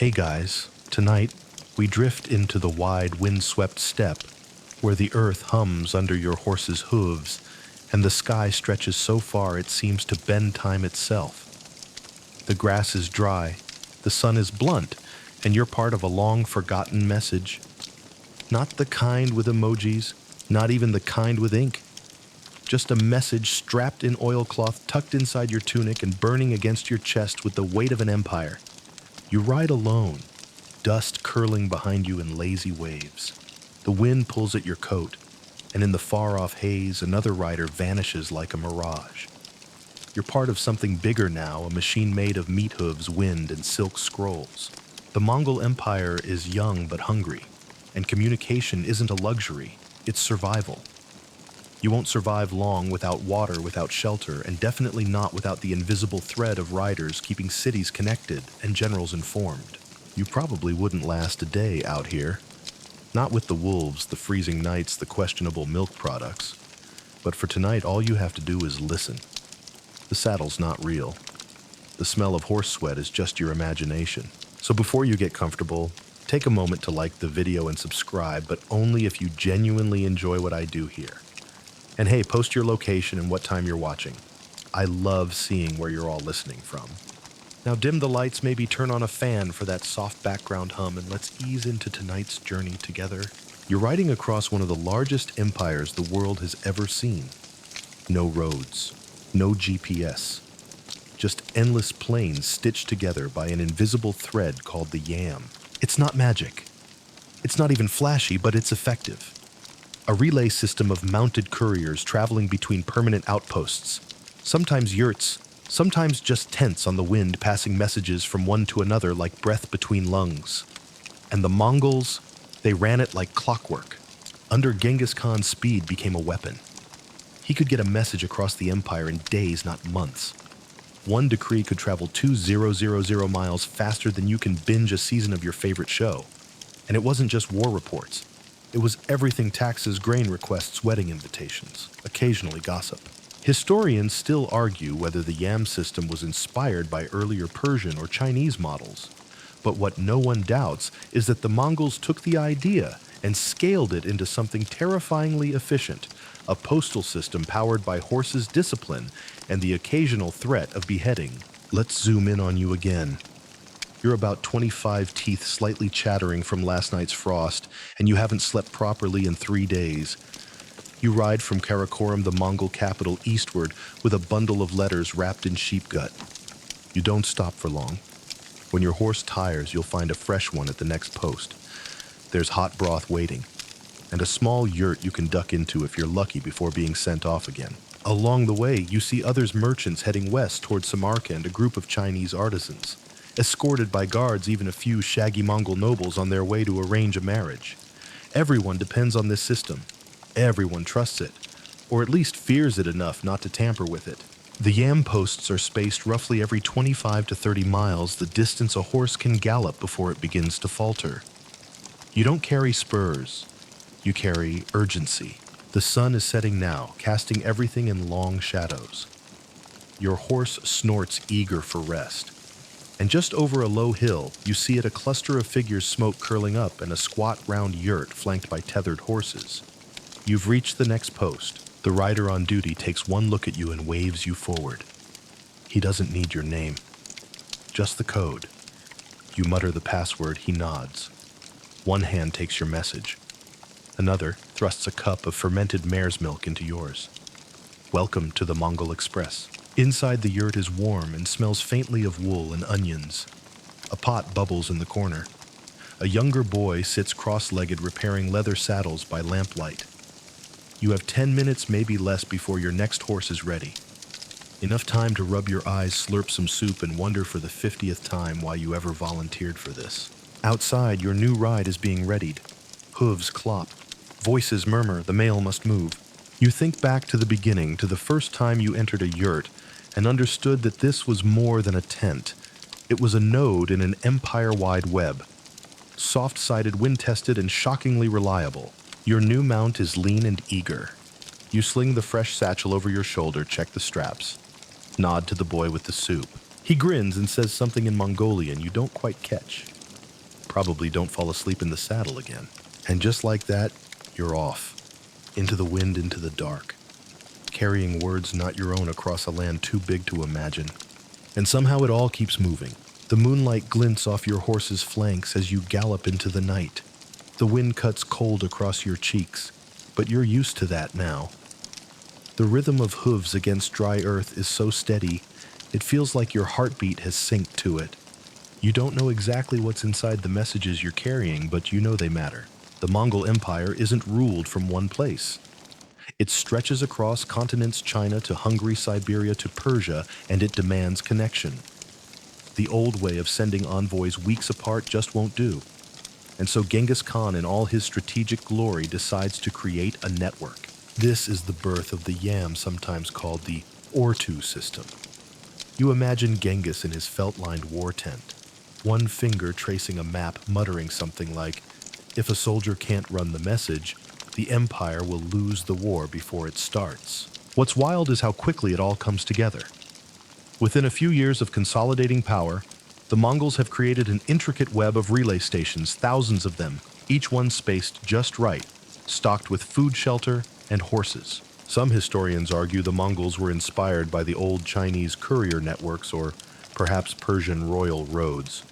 Hey guys, tonight we drift into the wide wind-swept steppe where the earth hums under your horse's hooves and the sky stretches so far it seems to bend time itself. The grass is dry, the sun is blunt, and you're part of a long-forgotten message. Not the kind with emojis, not even the kind with ink. Just a message strapped in oilcloth, tucked inside your tunic and burning against your chest with the weight of an empire. You ride alone, dust curling behind you in lazy waves. The wind pulls at your coat, and in the far-off haze, another rider vanishes like a mirage. You're part of something bigger now, a machine made of meat hooves, wind, and silk scrolls. The Mongol Empire is young but hungry, and communication isn't a luxury, it's survival. You won't survive long without water, without shelter, and definitely not without the invisible thread of riders keeping cities connected and generals informed. You probably wouldn't last a day out here. Not with the wolves, the freezing nights, the questionable milk products. But for tonight, all you have to do is listen. The saddle's not real. The smell of horse sweat is just your imagination. So before you get comfortable, take a moment to like the video and subscribe, but only if you genuinely enjoy what I do here. And hey, post your location and what time you're watching. I love seeing where you're all listening from. Now dim the lights, maybe turn on a fan for that soft background hum, and let's ease into tonight's journey together. You're riding across one of the largest empires the world has ever seen. No roads, no GPS, just endless plains stitched together by an invisible thread called the yam. It's not magic. It's not even flashy, but it's effective. A relay system of mounted couriers traveling between permanent outposts, sometimes yurts, sometimes just tents on the wind passing messages from one to another like breath between lungs. And the Mongols, they ran it like clockwork. Under Genghis Khan's speed became a weapon. He could get a message across the empire in days, not months. One decree could travel 2,000 miles faster than you can binge a season of your favorite show. And it wasn't just war reports. It was everything: taxes, grain requests, wedding invitations, occasionally gossip. Historians still argue whether the yam system was inspired by earlier Persian or Chinese models. But what no one doubts is that the Mongols took the idea and scaled it into something terrifyingly efficient, a postal system powered by horses' discipline and the occasional threat of beheading. Let's zoom in on you again. You're about 25 teeth slightly chattering from last night's frost, and you haven't slept properly in 3 days. You ride from Karakoram, the Mongol capital, eastward with a bundle of letters wrapped in sheep gut. You don't stop for long. When your horse tires, you'll find a fresh one at the next post. There's hot broth waiting, and a small yurt you can duck into if you're lucky before being sent off again. Along the way, you see others merchants heading west towards Samarkand, a group of Chinese artisans, escorted by guards, even a few shaggy Mongol nobles on their way to arrange a marriage. Everyone depends on this system. Everyone trusts it, or at least fears it enough not to tamper with it. The yam posts are spaced roughly every 25 to 30 miles, the distance a horse can gallop before it begins to falter. You don't carry spurs. You carry urgency. The sun is setting now, casting everything in long shadows. Your horse snorts, eager for rest. And just over a low hill, you see it a cluster of figures, smoke curling up, and a squat round yurt flanked by tethered horses. You've reached the next post. The rider on duty takes one look at you and waves you forward. He doesn't need your name, just the code. You mutter the password, he nods. One hand takes your message. Another thrusts a cup of fermented mare's milk into yours. Welcome to the Mongol Express. Inside the yurt is warm and smells faintly of wool and onions. A pot bubbles in the corner. A younger boy sits cross-legged repairing leather saddles by lamplight. You have 10 minutes, maybe less, before your next horse is ready. Enough time to rub your eyes, slurp some soup, and wonder for the 50th time why you ever volunteered for this. Outside, your new ride is being readied. Hooves clop. Voices murmur, the mail must move. You think back to the beginning, to the first time you entered a yurt, and understood that this was more than a tent. It was a node in an empire-wide web. Soft-sided, wind-tested, and shockingly reliable. Your new mount is lean and eager. You sling the fresh satchel over your shoulder, check the straps. Nod to the boy with the soup. He grins and says something in Mongolian you don't quite catch. Probably don't fall asleep in the saddle again. And just like that, you're off. Into the wind, into the dark. Carrying words not your own across a land too big to imagine. And somehow it all keeps moving. The moonlight glints off your horse's flanks as you gallop into the night. The wind cuts cold across your cheeks, but you're used to that now. The rhythm of hooves against dry earth is so steady, it feels like your heartbeat has synced to it. You don't know exactly what's inside the messages you're carrying, but you know they matter. The Mongol Empire isn't ruled from one place. It stretches across continents China to Hungary, Siberia to Persia, and it demands connection. The old way of sending envoys weeks apart just won't do. And so Genghis Khan in all his strategic glory decides to create a network. This is the birth of the yam, sometimes called the Ortu system. You imagine Genghis in his felt-lined war tent, one finger tracing a map muttering something like, "If a soldier can't run the message, the empire will lose the war before it starts." What's wild is how quickly it all comes together. Within a few years of consolidating power, the Mongols have created an intricate web of relay stations, thousands of them, each one spaced just right, stocked with food, shelter, and horses. Some historians argue the Mongols were inspired by the old Chinese courier networks or perhaps Persian royal roads.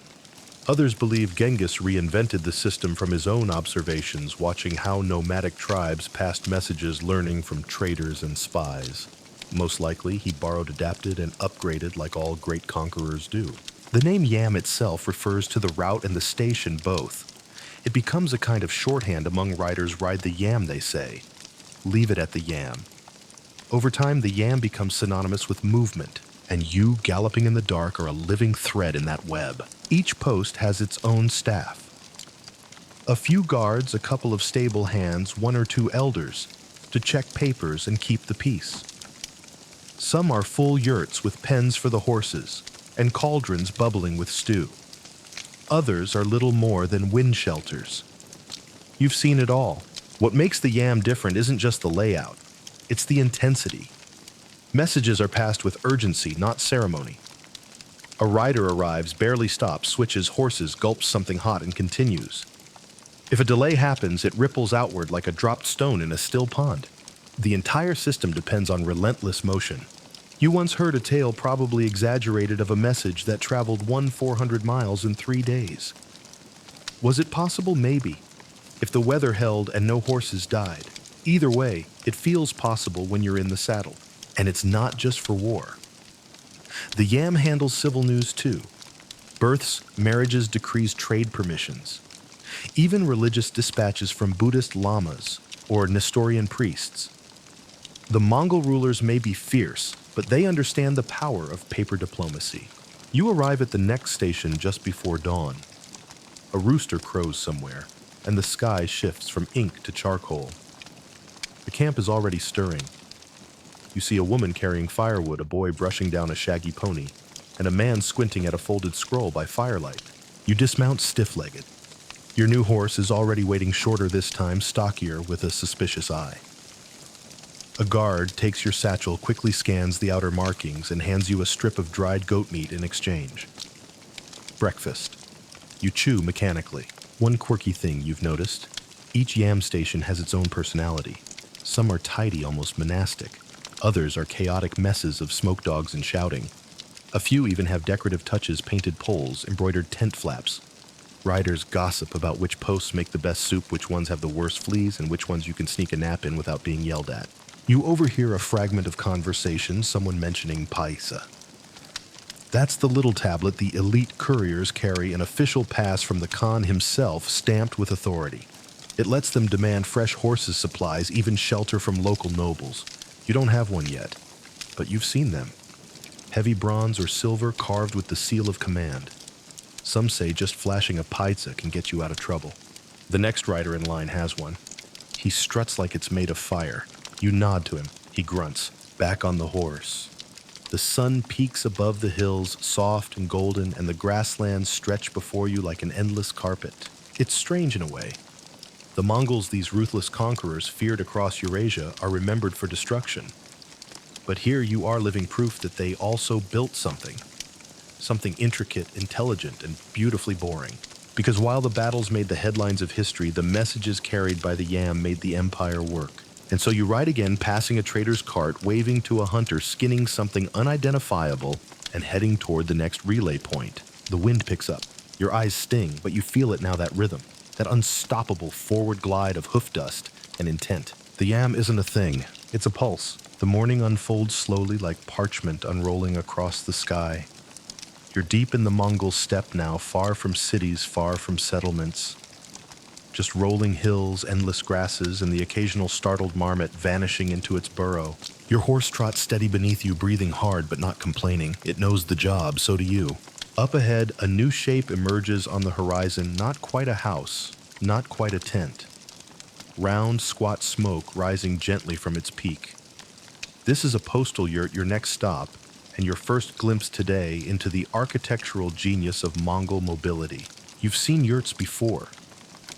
Others believe Genghis reinvented the system from his own observations, watching how nomadic tribes passed messages, learning from traders and spies. Most likely, he borrowed, adapted, and upgraded like all great conquerors do. The name Yam itself refers to the route and the station both. It becomes a kind of shorthand among riders. Ride the Yam, they say. Leave it at the Yam. Over time, the Yam becomes synonymous with movement, and you galloping in the dark are a living thread in that web. Each post has its own staff. A few guards, a couple of stable hands, one or two elders, to check papers and keep the peace. Some are full yurts with pens for the horses, and cauldrons bubbling with stew. Others are little more than wind shelters. You've seen it all. What makes the Yam different isn't just the layout, it's the intensity. Messages are passed with urgency, not ceremony. A rider arrives, barely stops, switches horses, gulps something hot, and continues. If a delay happens, it ripples outward like a dropped stone in a still pond. The entire system depends on relentless motion. You once heard a tale, probably exaggerated, of a message that traveled 400 miles in 3 days. Was it possible? Maybe. If the weather held and no horses died. Either way, it feels possible when you're in the saddle. And it's not just for war. The Yam handles civil news too. Births, marriages, decrees, trade permissions. Even religious dispatches from Buddhist lamas or Nestorian priests. The Mongol rulers may be fierce, but they understand the power of paper diplomacy. You arrive at the next station just before dawn. A rooster crows somewhere, and the sky shifts from ink to charcoal. The camp is already stirring. You see a woman carrying firewood, a boy brushing down a shaggy pony, and a man squinting at a folded scroll by firelight. You dismount stiff-legged. Your new horse is already waiting, shorter this time, stockier, with a suspicious eye. A guard takes your satchel, quickly scans the outer markings, and hands you a strip of dried goat meat in exchange. Breakfast. You chew mechanically. One quirky thing you've noticed: each Yam station has its own personality. Some are tidy, almost monastic. Others are chaotic messes of smoke dogs and shouting. A few even have decorative touches, painted poles, embroidered tent flaps. Riders gossip about which posts make the best soup, which ones have the worst fleas, and which ones you can sneak a nap in without being yelled at. You overhear a fragment of conversation, someone mentioning paisa. That's the little tablet the elite couriers carry, an official pass from the Khan himself, stamped with authority. It lets them demand fresh horses, supplies, even shelter from local nobles. You don't have one yet, but you've seen them. Heavy bronze or silver carved with the seal of command. Some say just flashing a paisa can get you out of trouble. The next rider in line has one. He struts like it's made of fire. You nod to him. He grunts, back on the horse. The sun peaks above the hills, soft and golden, and the grasslands stretch before you like an endless carpet. It's strange in a way. The Mongols, these ruthless conquerors feared across Eurasia, are remembered for destruction. But here you are, living proof that they also built something. Something intricate, intelligent, and beautifully boring. Because while the battles made the headlines of history, the messages carried by the yam made the empire work. And so you ride again, passing a trader's cart, waving to a hunter, skinning something unidentifiable, and heading toward the next relay point. The wind picks up. Your eyes sting, but you feel it now, that rhythm, that unstoppable forward glide of hoof dust and intent. The yam isn't a thing. It's a pulse. The morning unfolds slowly like parchment unrolling across the sky. You're deep in the Mongol steppe now, far from cities, far from settlements. Just rolling hills, endless grasses, and the occasional startled marmot vanishing into its burrow. Your horse trots steady beneath you, breathing hard but not complaining. It knows the job, so do you. Up ahead, a new shape emerges on the horizon, not quite a house, not quite a tent. Round, squat smoke rising gently from its peak. This is a postal yurt, your next stop, and your first glimpse today into the architectural genius of Mongol mobility. You've seen yurts before.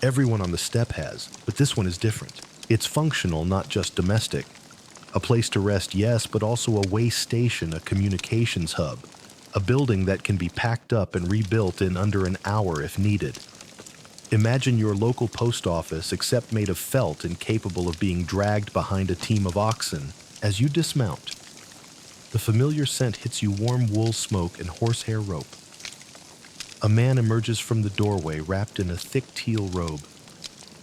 Everyone on the steppe has, but this one is different. It's functional, not just domestic. A place to rest, yes, but also a way station, a communications hub. A building that can be packed up and rebuilt in under an hour if needed. Imagine your local post office, except made of felt and capable of being dragged behind a team of oxen. As you dismount, the familiar scent hits you, warm wool smoke and horsehair rope. A man emerges from the doorway wrapped in a thick teal robe,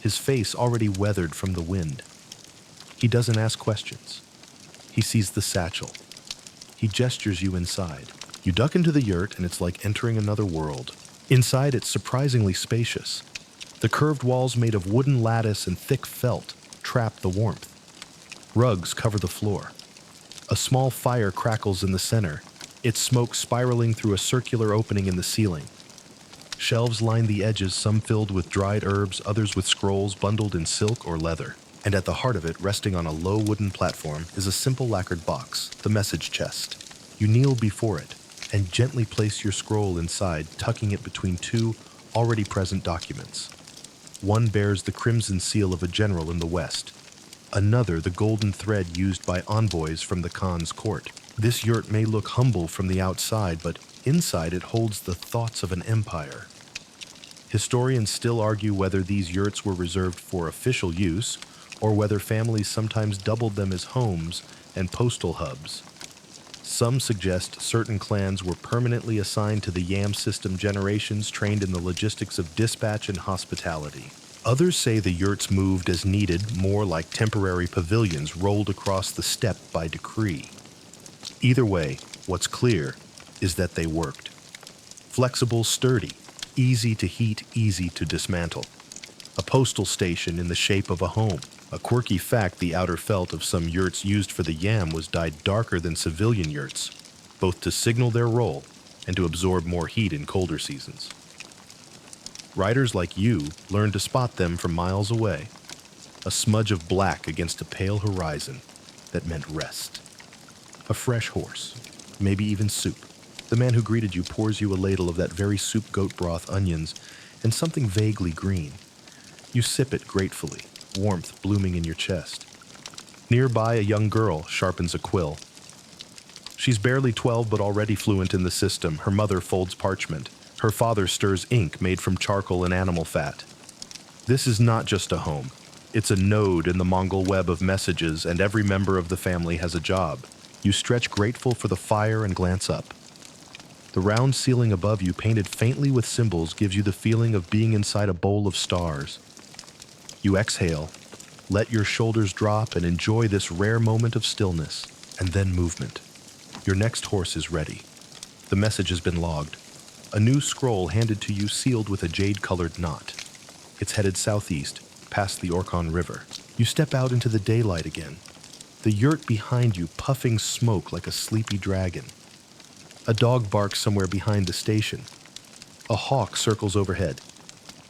his face already weathered from the wind. He doesn't ask questions. He sees the satchel. He gestures you inside. You duck into the yurt and it's like entering another world. Inside it's surprisingly spacious. The curved walls made of wooden lattice and thick felt trap the warmth. Rugs cover the floor. A small fire crackles in the center, its smoke spiraling through a circular opening in the ceiling. Shelves line the edges, some filled with dried herbs, others with scrolls bundled in silk or leather. And at the heart of it, resting on a low wooden platform, is a simple lacquered box, the message chest. You kneel before it and gently place your scroll inside, tucking it between two already present documents. One bears the crimson seal of a general in the west. Another, the golden thread used by envoys from the Khan's court. This yurt may look humble from the outside, but inside it holds the thoughts of an empire. Historians still argue whether these yurts were reserved for official use, or whether families sometimes doubled them as homes and postal hubs. Some suggest certain clans were permanently assigned to the yam system, generations trained in the logistics of dispatch and hospitality. Others say the yurts moved as needed, more like temporary pavilions rolled across the steppe by decree. Either way, what's clear is that they worked. Flexible, sturdy, easy to heat, easy to dismantle. A postal station in the shape of a home. A quirky fact, the outer felt of some yurts used for the yam was dyed darker than civilian yurts, both to signal their role and to absorb more heat in colder seasons. Riders like you learned to spot them from miles away, a smudge of black against a pale horizon that meant rest. A fresh horse, maybe even soup. The man who greeted you pours you a ladle of that very soup, goat broth, onions, and something vaguely green. You sip it gratefully, warmth blooming in your chest. Nearby, a young girl sharpens a quill. She's barely 12 but already fluent in the system. Her mother folds parchment. Her father stirs ink made from charcoal and animal fat. This is not just a home. It's a node in the Mongol web of messages, and every member of the family has a job. You stretch grateful for the fire and glance up. The round ceiling above you, painted faintly with symbols, gives you the feeling of being inside a bowl of stars. You exhale, let your shoulders drop, and enjoy this rare moment of stillness, and then movement. Your next horse is ready. The message has been logged. A new scroll handed to you, sealed with a jade-colored knot. It's headed southeast, past the Orkhon River. You step out into the daylight again. The yurt behind you puffing smoke like a sleepy dragon. A dog barks somewhere behind the station. A hawk circles overhead.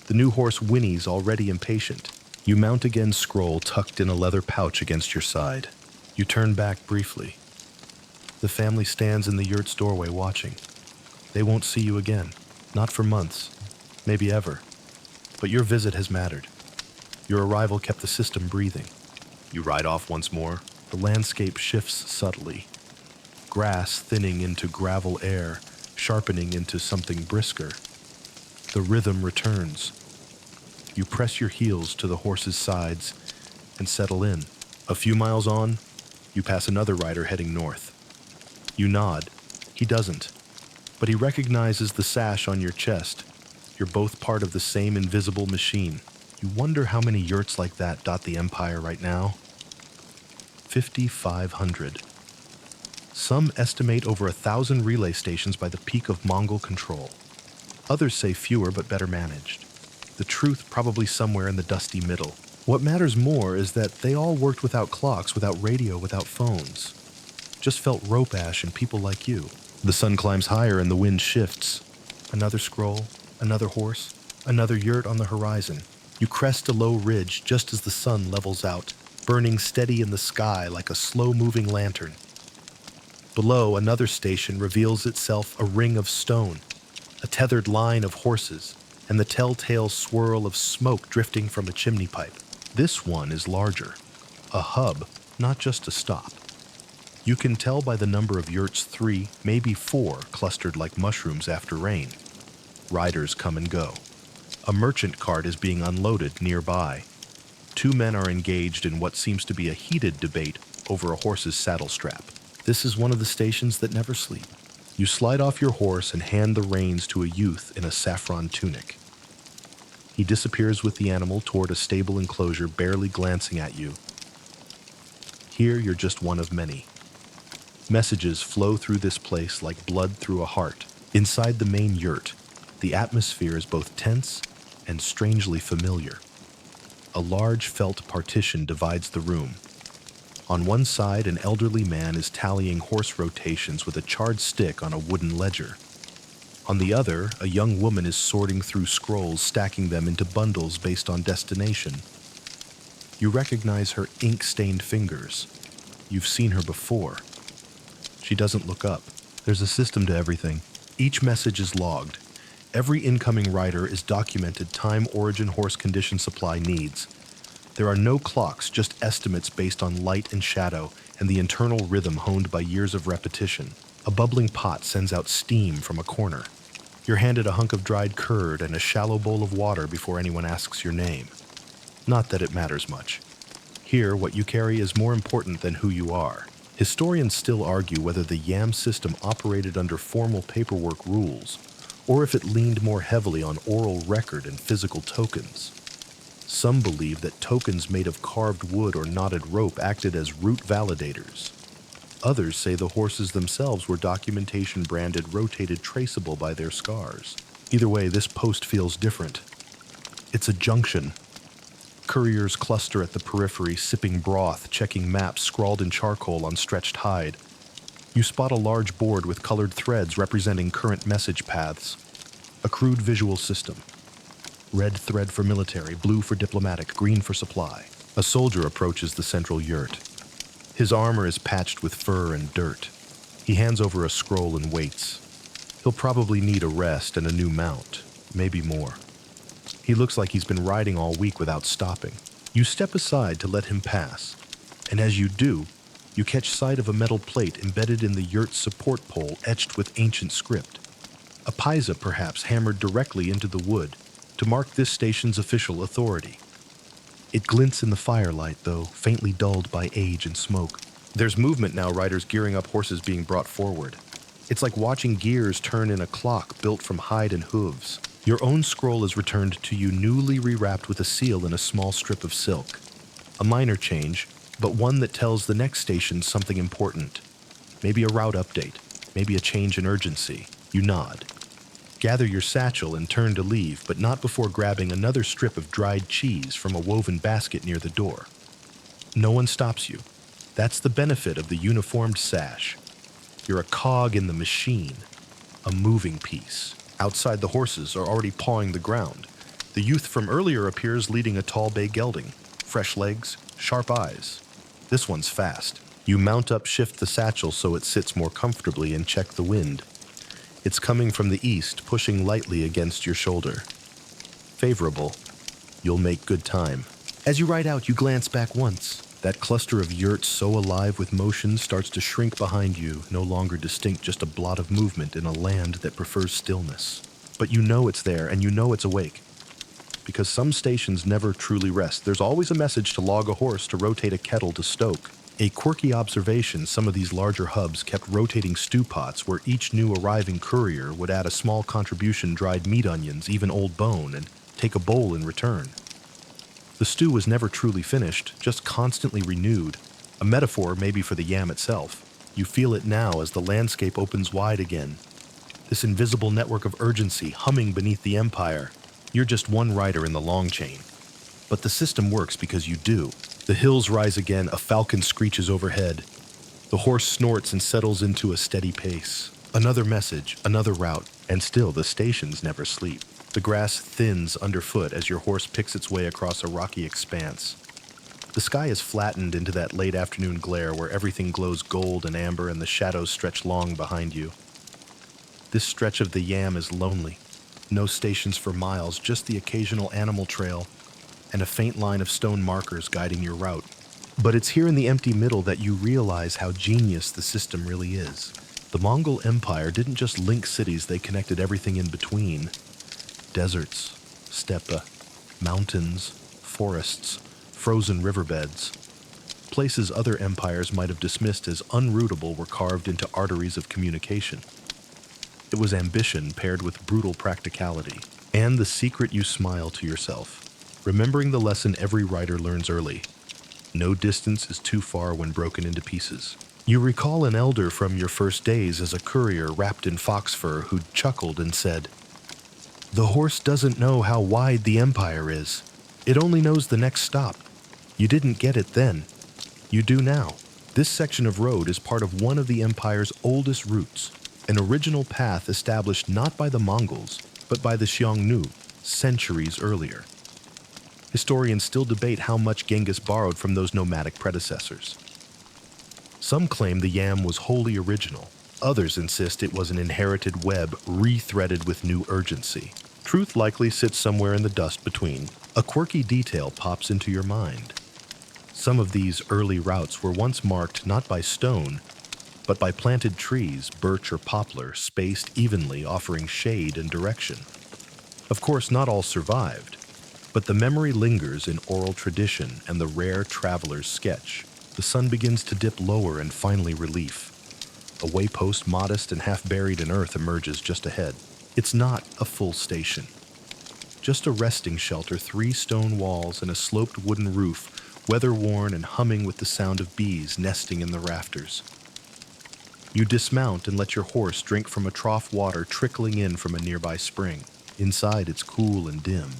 The new horse whinnies, already impatient. You mount again, scroll tucked in a leather pouch against your side. You turn back briefly. The family stands in the yurt's doorway watching. They won't see you again, not for months, maybe ever. But your visit has mattered. Your arrival kept the system breathing. You ride off once more. The landscape shifts subtly. Grass thinning into gravel air, sharpening into something brisker. The rhythm returns. You press your heels to the horse's sides and settle in. A few miles on, you pass another rider heading north. You nod. He doesn't, but he recognizes the sash on your chest. You're both part of the same invisible machine. You wonder how many yurts like that dot the empire right now? 5,500. Some estimate over 1,000 relay stations by the peak of Mongol control. Others say fewer but better managed. The truth probably somewhere in the dusty middle. What matters more is that they all worked without clocks, without radio, without phones. Just felt rope ash and people like you. The sun climbs higher and the wind shifts. Another scroll, another horse, another yurt on the horizon. You crest a low ridge just as the sun levels out, burning steady in the sky like a slow-moving lantern. Below, another station reveals itself a ring of stone, a tethered line of horses, and the telltale swirl of smoke drifting from a chimney pipe. This one is larger, a hub, not just a stop. You can tell by the number of yurts, 3, maybe 4, clustered like mushrooms after rain. Riders come and go. A merchant cart is being unloaded nearby. 2 men are engaged in what seems to be a heated debate over a horse's saddle strap. This is one of the stations that never sleep. You slide off your horse and hand the reins to a youth in a saffron tunic. He disappears with the animal toward a stable enclosure, barely glancing at you. Here you're just one of many. Messages flow through this place like blood through a heart. Inside the main yurt, the atmosphere is both tense and strangely familiar. A large felt partition divides the room. On one side, an elderly man is tallying horse rotations with a charred stick on a wooden ledger. On the other, a young woman is sorting through scrolls, stacking them into bundles based on destination. You recognize her ink-stained fingers. You've seen her before. She doesn't look up. There's a system to everything. Each message is logged. Every incoming rider is documented time, origin, horse condition, supply needs. There are no clocks, just estimates based on light and shadow and the internal rhythm honed by years of repetition. A bubbling pot sends out steam from a corner. You're handed a hunk of dried curd and a shallow bowl of water before anyone asks your name. Not that it matters much. Here, what you carry is more important than who you are. Historians still argue whether the YAM system operated under formal paperwork rules, or if it leaned more heavily on oral record and physical tokens. Some believe that tokens made of carved wood or knotted rope acted as route validators. Others say the horses themselves were documentation branded, rotated, traceable by their scars. Either way, this post feels different. It's a junction. Couriers cluster at the periphery, sipping broth, checking maps scrawled in charcoal on stretched hide. You spot a large board with colored threads representing current message paths. A crude visual system. Red thread for military, blue for diplomatic, green for supply. A soldier approaches the central yurt. His armor is patched with fur and dirt. He hands over a scroll and waits. He'll probably need a rest and a new mount, maybe more. He looks like he's been riding all week without stopping. You step aside to let him pass, and as you do, you catch sight of a metal plate embedded in the yurt's support pole etched with ancient script. A paisa, perhaps, hammered directly into the wood to mark this station's official authority. It glints in the firelight, though, faintly dulled by age and smoke. There's movement now, riders gearing up, horses being brought forward. It's like watching gears turn in a clock built from hide and hooves. Your own scroll is returned to you newly rewrapped with a seal in a small strip of silk. A minor change, but one that tells the next station something important. Maybe a route update, maybe a change in urgency. You nod. Gather your satchel and turn to leave, but not before grabbing another strip of dried cheese from a woven basket near the door. No one stops you. That's the benefit of the uniformed sash. You're a cog in the machine, a moving piece. Outside, the horses are already pawing the ground. The youth from earlier appears leading a tall bay gelding. Fresh legs, sharp eyes. This one's fast. You mount up, shift the satchel so it sits more comfortably, and check the wind. It's coming from the east, pushing lightly against your shoulder. Favorable. You'll make good time. As you ride out, you glance back once. That cluster of yurts, so alive with motion, starts to shrink behind you, no longer distinct, just a blot of movement in a land that prefers stillness. But you know it's there, and you know it's awake. Because some stations never truly rest. There's always a message to log a horse, to rotate a kettle to stoke. A quirky observation, some of these larger hubs kept rotating stew pots where each new arriving courier would add a small contribution, dried meat, onions, even old bone, and take a bowl in return. The stew was never truly finished, just constantly renewed, a metaphor maybe for the yam itself. You feel it now as the landscape opens wide again. This invisible network of urgency humming beneath the empire. You're just one rider in the long chain. But the system works because you do. The hills rise again, a falcon screeches overhead. The horse snorts and settles into a steady pace. Another message, another route, and still the stations never sleep. The grass thins underfoot as your horse picks its way across a rocky expanse. The sky is flattened into that late afternoon glare where everything glows gold and amber and the shadows stretch long behind you. This stretch of the yam is lonely. No stations for miles, just the occasional animal trail and a faint line of stone markers guiding your route. But it's here in the empty middle that you realize how genius the system really is. The Mongol Empire didn't just link cities, they connected everything in between. Deserts, steppe, mountains, forests, frozen riverbeds. Places other empires might have dismissed as unroutable were carved into arteries of communication. It was ambition paired with brutal practicality. And the secret you smile to yourself, remembering the lesson every writer learns early. No distance is too far when broken into pieces. You recall an elder from your first days as a courier wrapped in fox fur who chuckled and said, "The horse doesn't know how wide the empire is. It only knows the next stop. You didn't get it then. You do now." This section of road is part of one of the empire's oldest routes, an original path established not by the Mongols, but by the Xiongnu, centuries earlier. Historians still debate how much Genghis borrowed from those nomadic predecessors. Some claim the yam was wholly original. Others insist it was an inherited web re-threaded with new urgency. Truth likely sits somewhere in the dust between. A quirky detail pops into your mind. Some of these early routes were once marked not by stone, but by planted trees, birch or poplar, spaced evenly, offering shade and direction. Of course, not all survived, but the memory lingers in oral tradition and the rare traveler's sketch. The sun begins to dip lower and finally relief. A waypost modest and half buried in earth emerges just ahead. It's not a full station. Just a resting shelter, 3 stone walls and a sloped wooden roof, weather-worn and humming with the sound of bees nesting in the rafters. You dismount and let your horse drink from a trough water trickling in from a nearby spring. Inside it's cool and dim.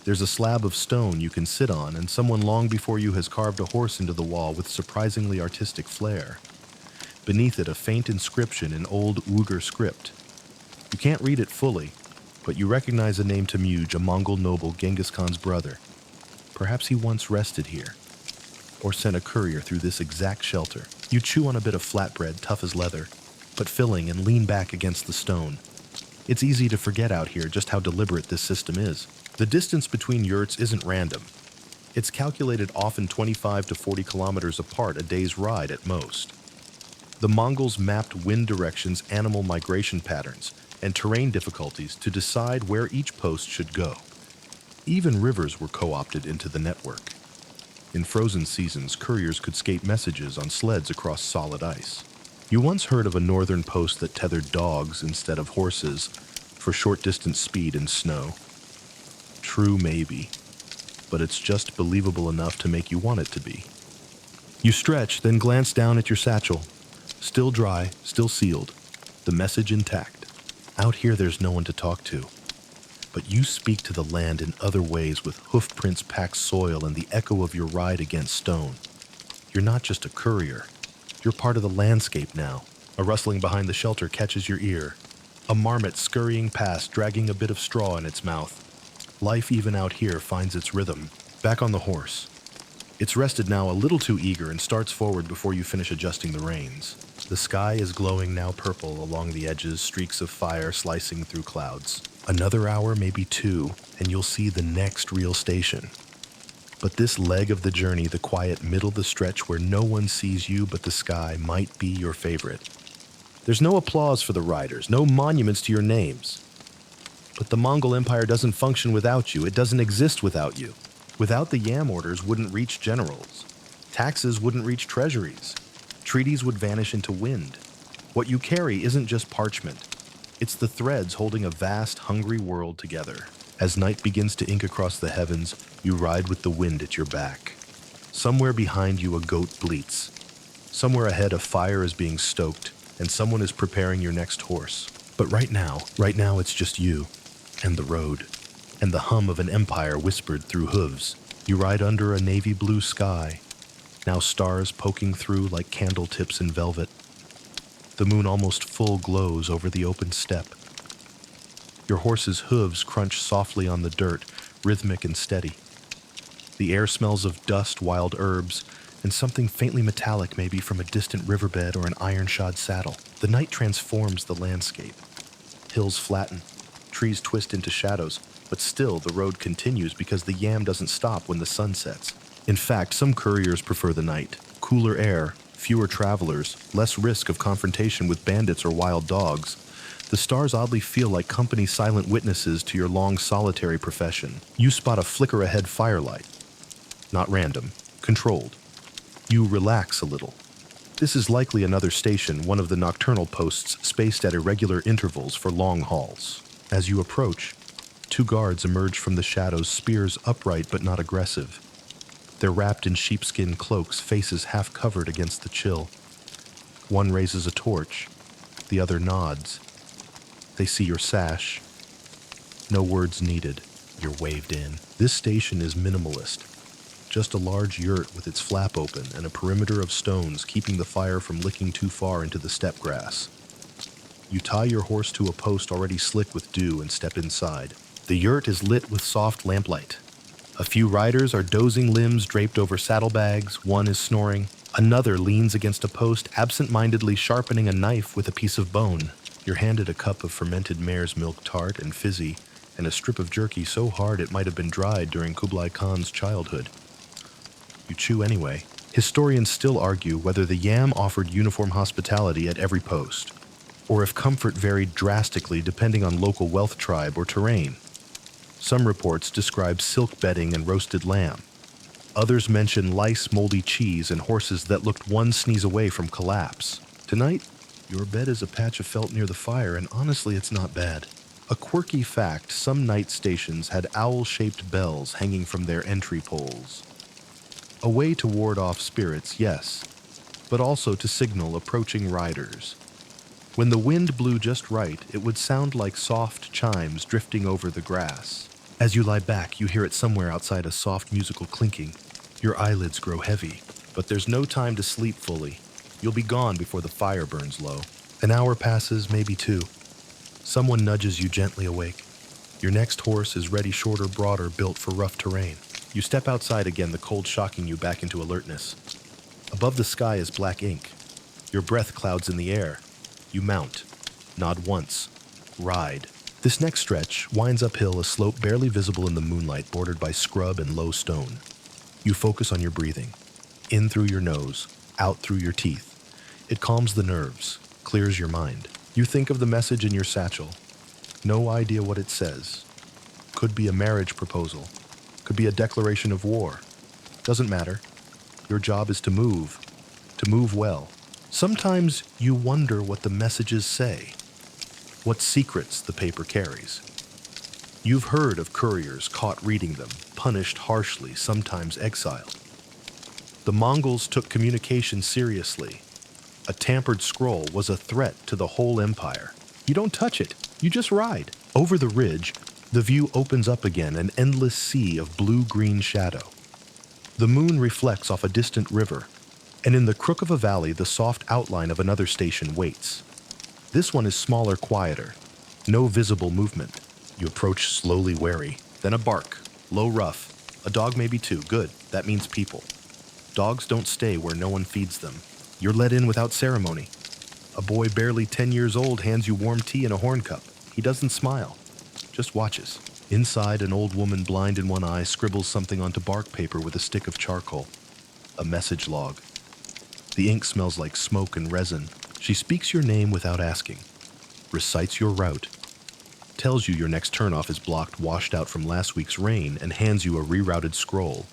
There's a slab of stone you can sit on, and someone long before you has carved a horse into the wall with surprisingly artistic flair. Beneath it, a faint inscription in old Uyghur script. You can't read it fully, but you recognize a name Temüj, a Mongol noble, Genghis Khan's brother. Perhaps he once rested here, or sent a courier through this exact shelter. You chew on a bit of flatbread, tough as leather, but filling, and lean back against the stone. It's easy to forget out here just how deliberate this system is. The distance between yurts isn't random. It's calculated often 25 to 40 kilometers apart, a day's ride at most. The Mongols mapped wind directions, animal migration patterns, and terrain difficulties to decide where each post should go. Even rivers were co-opted into the network. In frozen seasons, couriers could skate messages on sleds across solid ice. You once heard of a northern post that tethered dogs instead of horses for short-distance speed in snow. True, maybe, but it's just believable enough to make you want it to be. You stretch, then glance down at your satchel. Still dry, still sealed, the message intact. Out here there's no one to talk to, but you speak to the land in other ways with hoof prints packed soil and the echo of your ride against stone. You're not just a courier, you're part of the landscape now. A rustling behind the shelter catches your ear. A marmot scurrying past, dragging a bit of straw in its mouth. Life even out here finds its rhythm. Back on the horse. It's rested now, a little too eager, and starts forward before you finish adjusting the reins. The sky is glowing now purple along the edges, streaks of fire slicing through clouds. Another hour, maybe 2, and you'll see the next real station. But this leg of the journey, the quiet middle of the stretch where no one sees you but the sky, might be your favorite. There's no applause for the riders, no monuments to your names. But the Mongol Empire doesn't function without you. It doesn't exist without you. Without the yam orders wouldn't reach generals. Taxes wouldn't reach treasuries. Treaties would vanish into wind. What you carry isn't just parchment. It's the threads holding a vast, hungry world together. As night begins to ink across the heavens, you ride with the wind at your back. Somewhere behind you a goat bleats. Somewhere ahead a fire is being stoked, and someone is preparing your next horse. But right now it's just you, and the road, and the hum of an empire whispered through hooves. You ride under a navy blue sky, now stars poking through like candle tips in velvet. The moon almost full glows over the open steppe. Your horse's hooves crunch softly on the dirt, rhythmic and steady. The air smells of dust, wild herbs, and something faintly metallic maybe from a distant riverbed or an iron-shod saddle. The night transforms the landscape. Hills flatten, trees twist into shadows, but still the road continues because the yam doesn't stop when the sun sets. In fact, some couriers prefer the night. Cooler air, fewer travelers, less risk of confrontation with bandits or wild dogs. The stars oddly feel like company silent witnesses to your long solitary profession. You spot a flicker-ahead firelight. Not random, controlled. You relax a little. This is likely another station, one of the nocturnal posts spaced at irregular intervals for long hauls. As you approach, 2 guards emerge from the shadows, spears upright but not aggressive. They're wrapped in sheepskin cloaks, faces half covered against the chill. One raises a torch, the other nods. They see your sash. No words needed. You're waved in. This station is minimalist. Just a large yurt with its flap open and a perimeter of stones keeping the fire from licking too far into the steppe grass. You tie your horse to a post already slick with dew and step inside. The yurt is lit with soft lamplight. A few riders are dozing, limbs draped over saddlebags. One is snoring. Another leans against a post, absent-mindedly sharpening a knife with a piece of bone. You're handed a cup of fermented mare's milk tart and fizzy, and a strip of jerky so hard it might have been dried during Kublai Khan's childhood. You chew anyway. Historians still argue whether the yam offered uniform hospitality at every post, or if comfort varied drastically depending on local wealth tribe or terrain. Some reports describe silk bedding and roasted lamb. Others mention lice, moldy cheese, and horses that looked one sneeze away from collapse. Tonight, your bed is a patch of felt near the fire, and honestly, it's not bad. A quirky fact, some night stations had owl-shaped bells hanging from their entry poles. A way to ward off spirits, yes, but also to signal approaching riders. When the wind blew just right, it would sound like soft chimes drifting over the grass. As you lie back, you hear it somewhere outside, a soft musical clinking. Your eyelids grow heavy, but there's no time to sleep fully. You'll be gone before the fire burns low. An hour passes, maybe 2. Someone nudges you gently awake. Your next horse is ready, shorter, broader, built for rough terrain. You step outside again, the cold shocking you back into alertness. Above the sky is black ink. Your breath clouds in the air. You mount. Nod once. Ride. This next stretch winds uphill a slope barely visible in the moonlight, bordered by scrub and low stone. You focus on your breathing. In through your nose, out through your teeth. It calms the nerves, clears your mind. You think of the message in your satchel. No idea what it says. Could be a marriage proposal. Could be a declaration of war. Doesn't matter. Your job is to move well. Sometimes you wonder what the messages say, what secrets the paper carries. You've heard of couriers caught reading them, punished harshly, sometimes exiled. The Mongols took communication seriously. A tampered scroll was a threat to the whole empire. You don't touch it, you just ride. Over the ridge, the view opens up again, an endless sea of blue-green shadow. The moon reflects off a distant river, and in the crook of a valley, the soft outline of another station waits. This one is smaller, quieter. No visible movement. You approach slowly, wary. Then a bark, low, rough. A dog, maybe 2. Good, that means people. Dogs don't stay where no one feeds them. You're let in without ceremony. A boy barely 10 years old hands you warm tea in a horn cup. He doesn't smile, just watches. Inside, an old woman, blind in one eye, scribbles something onto bark paper with a stick of charcoal. A message log. The ink smells like smoke and resin. She speaks your name without asking, recites your route. tells you your next turnoff is blocked, washed out from last week's rain, and hands you a rerouted scroll.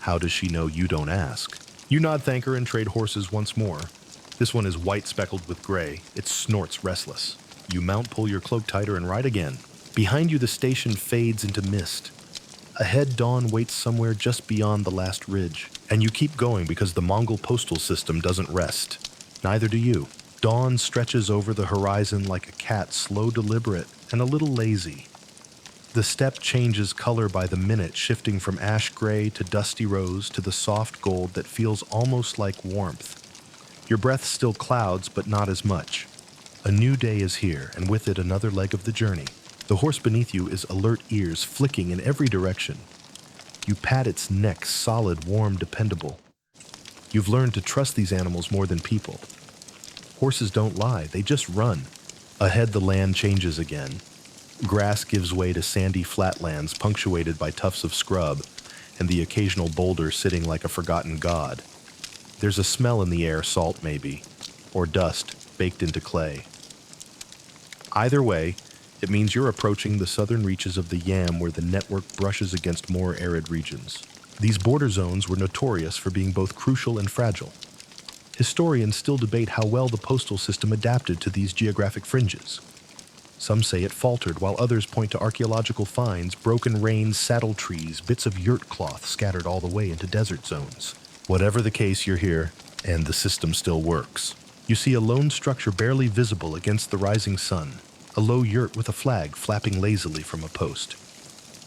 How does she know you don't ask? You nod thank her and trade horses once more. This one is white speckled with gray. It snorts restless. You mount, pull your cloak tighter, and ride again. Behind you, the station fades into mist. Ahead, dawn waits somewhere just beyond the last ridge. And you keep going because the Mongol postal system doesn't rest. Neither do you. Dawn stretches over the horizon like a cat, slow, deliberate, and a little lazy. The steppe changes color by the minute, shifting from ash gray to dusty rose to the soft gold that feels almost like warmth. Your breath still clouds, but not as much. A new day is here, and with it another leg of the journey. The horse beneath you is alert, ears flicking in every direction. You pat its neck, solid, warm, dependable. You've learned to trust these animals more than people. Horses don't lie, they just run. Ahead, the land changes again. Grass gives way to sandy flatlands punctuated by tufts of scrub and the occasional boulder sitting like a forgotten god. There's a smell in the air, salt maybe, or dust baked into clay. Either way, it means you're approaching the southern reaches of the Yam where the network brushes against more arid regions. These border zones were notorious for being both crucial and fragile. Historians still debate how well the postal system adapted to these geographic fringes. Some say it faltered, while others point to archaeological finds, broken reins, saddle trees, bits of yurt cloth scattered all the way into desert zones. Whatever the case, you're here, and the system still works. You see a lone structure barely visible against the rising sun, a low yurt with a flag flapping lazily from a post.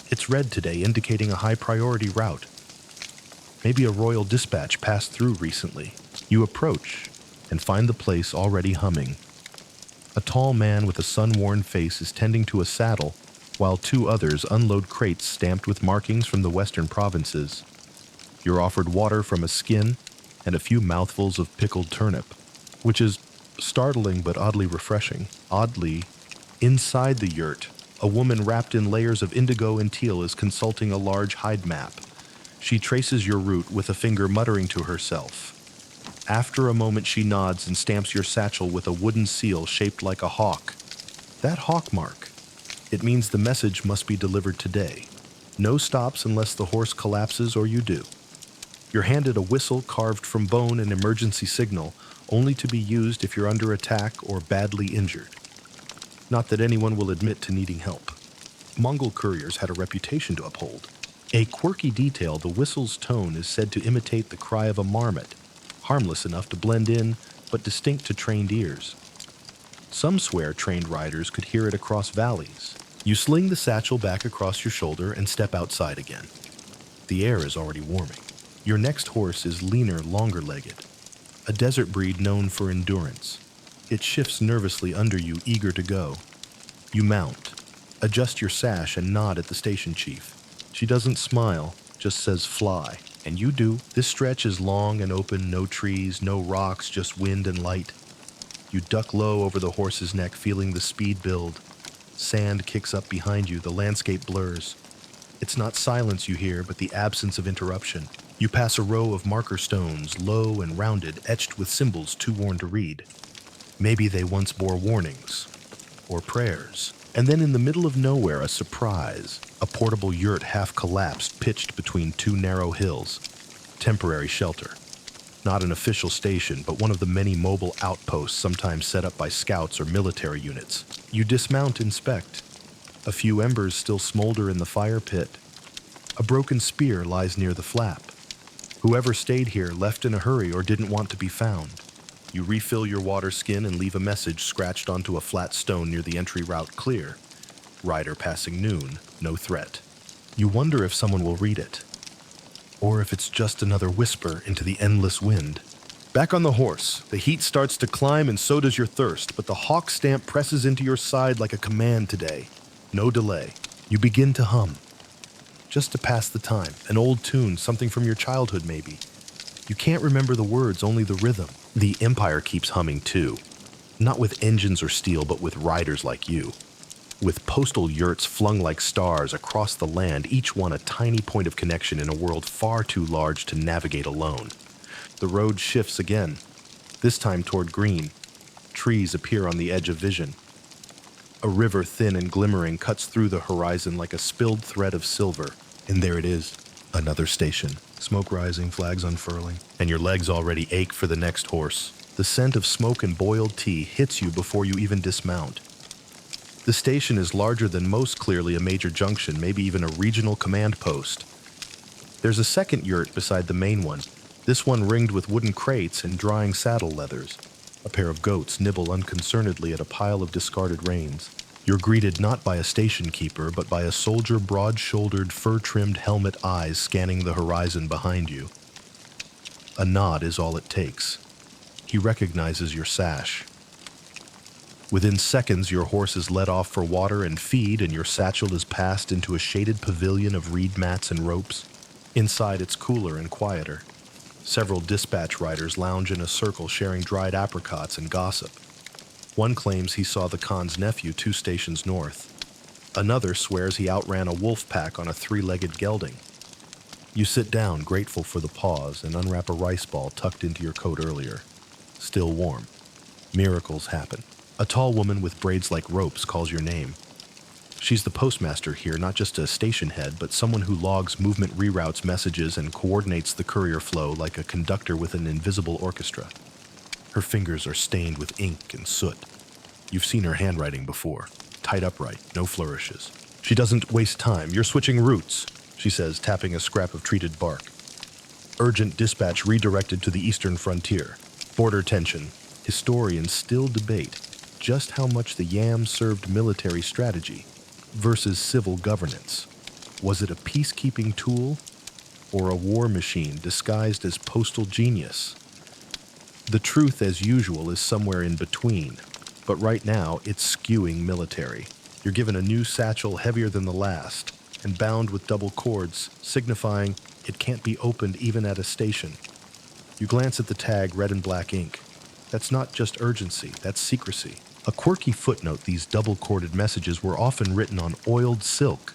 It's red today, indicating a high-priority route. Maybe a royal dispatch passed through recently. You approach and find the place already humming. A tall man with a sun-worn face is tending to a saddle, while two others unload crates stamped with markings from the western provinces. You're offered water from a skin and a few mouthfuls of pickled turnip, which is startling but oddly refreshing. Oddly, inside the yurt, a woman wrapped in layers of indigo and teal is consulting a large hide map. She traces your route with a finger, muttering to herself. After a moment, she nods and stamps your satchel with a wooden seal shaped like a hawk. That hawk mark. It means the message must be delivered today. No stops unless the horse collapses or you do. You're handed a whistle carved from bone, an emergency signal, only to be used if you're under attack or badly injured. Not that anyone will admit to needing help. Mongol couriers had a reputation to uphold. A quirky detail, the whistle's tone is said to imitate the cry of a marmot, harmless enough to blend in, but distinct to trained ears. Some swear trained riders could hear it across valleys. You sling the satchel back across your shoulder and step outside again. The air is already warming. Your next horse is leaner, longer-legged, a desert breed known for endurance. It shifts nervously under you, eager to go. You mount, adjust your sash, and nod at the station chief. She doesn't smile, just says fly. And you do. This stretch is long and open, no trees, no rocks, just wind and light. You duck low over the horse's neck, feeling the speed build. Sand kicks up behind you, the landscape blurs. It's not silence you hear, but the absence of interruption. You pass a row of marker stones, low and rounded, etched with symbols too worn to read. Maybe they once bore warnings, or prayers. And then in the middle of nowhere, a surprise. A portable yurt half collapsed, pitched between two narrow hills. Temporary shelter. Not an official station, but one of the many mobile outposts sometimes set up by scouts or military units. You dismount, inspect. A few embers still smolder in the fire pit. A broken spear lies near the flap. Whoever stayed here left in a hurry or didn't want to be found. You refill your water skin and leave a message scratched onto a flat stone near the entry route clear. Rider passing noon, no threat. You wonder if someone will read it, or if it's just another whisper into the endless wind. Back on the horse, the heat starts to climb and so does your thirst, but the hawk stamp presses into your side like a command today. No delay. You begin to hum. Just to pass the time, an old tune, something from your childhood maybe. You can't remember the words, only the rhythm. The Empire keeps humming too. Not with engines or steel, but with riders like you. With postal yurts flung like stars across the land, each one a tiny point of connection in a world far too large to navigate alone. The road shifts again, this time toward green. Trees appear on the edge of vision. A river thin and glimmering cuts through the horizon like a spilled thread of silver. And there it is, another station. Smoke rising, flags unfurling, and your legs already ache for the next horse. The scent of smoke and boiled tea hits you before you even dismount. The station is larger than most, clearly a major junction, maybe even a regional command post. There's a second yurt beside the main one, this one ringed with wooden crates and drying saddle leathers. A pair of goats nibble unconcernedly at a pile of discarded reins. You're greeted not by a station keeper, but by a soldier, broad-shouldered, fur-trimmed helmet eyes scanning the horizon behind you. A nod is all it takes. He recognizes your sash. Within seconds, your horse is led off for water and feed, and your satchel is passed into a shaded pavilion of reed mats and ropes. Inside, it's cooler and quieter. Several dispatch riders lounge in a circle sharing dried apricots and gossip. One claims he saw the Khan's nephew 2 stations north. Another swears he outran a wolf pack on a 3-legged gelding. You sit down, grateful for the pause, and unwrap a rice ball tucked into your coat earlier. Still warm. Miracles happen. A tall woman with braids like ropes calls your name. She's the postmaster here, not just a station head, but someone who logs movement, reroutes messages, and coordinates the courier flow like a conductor with an invisible orchestra. Her fingers are stained with ink and soot. You've seen her handwriting before. Tight upright, no flourishes. She doesn't waste time. You're switching routes, she says, tapping a scrap of treated bark. Urgent dispatch redirected to the eastern frontier. Border tension. Historians still debate just how much the Yam served military strategy versus civil governance. Was it a peacekeeping tool or a war machine disguised as postal genius? The truth, as usual, is somewhere in between, but right now it's skewing military. You're given a new satchel heavier than the last and bound with double cords, signifying it can't be opened even at a station. You glance at the tag, red and black ink. That's not just urgency, that's secrecy. A quirky footnote, these double-corded messages were often written on oiled silk,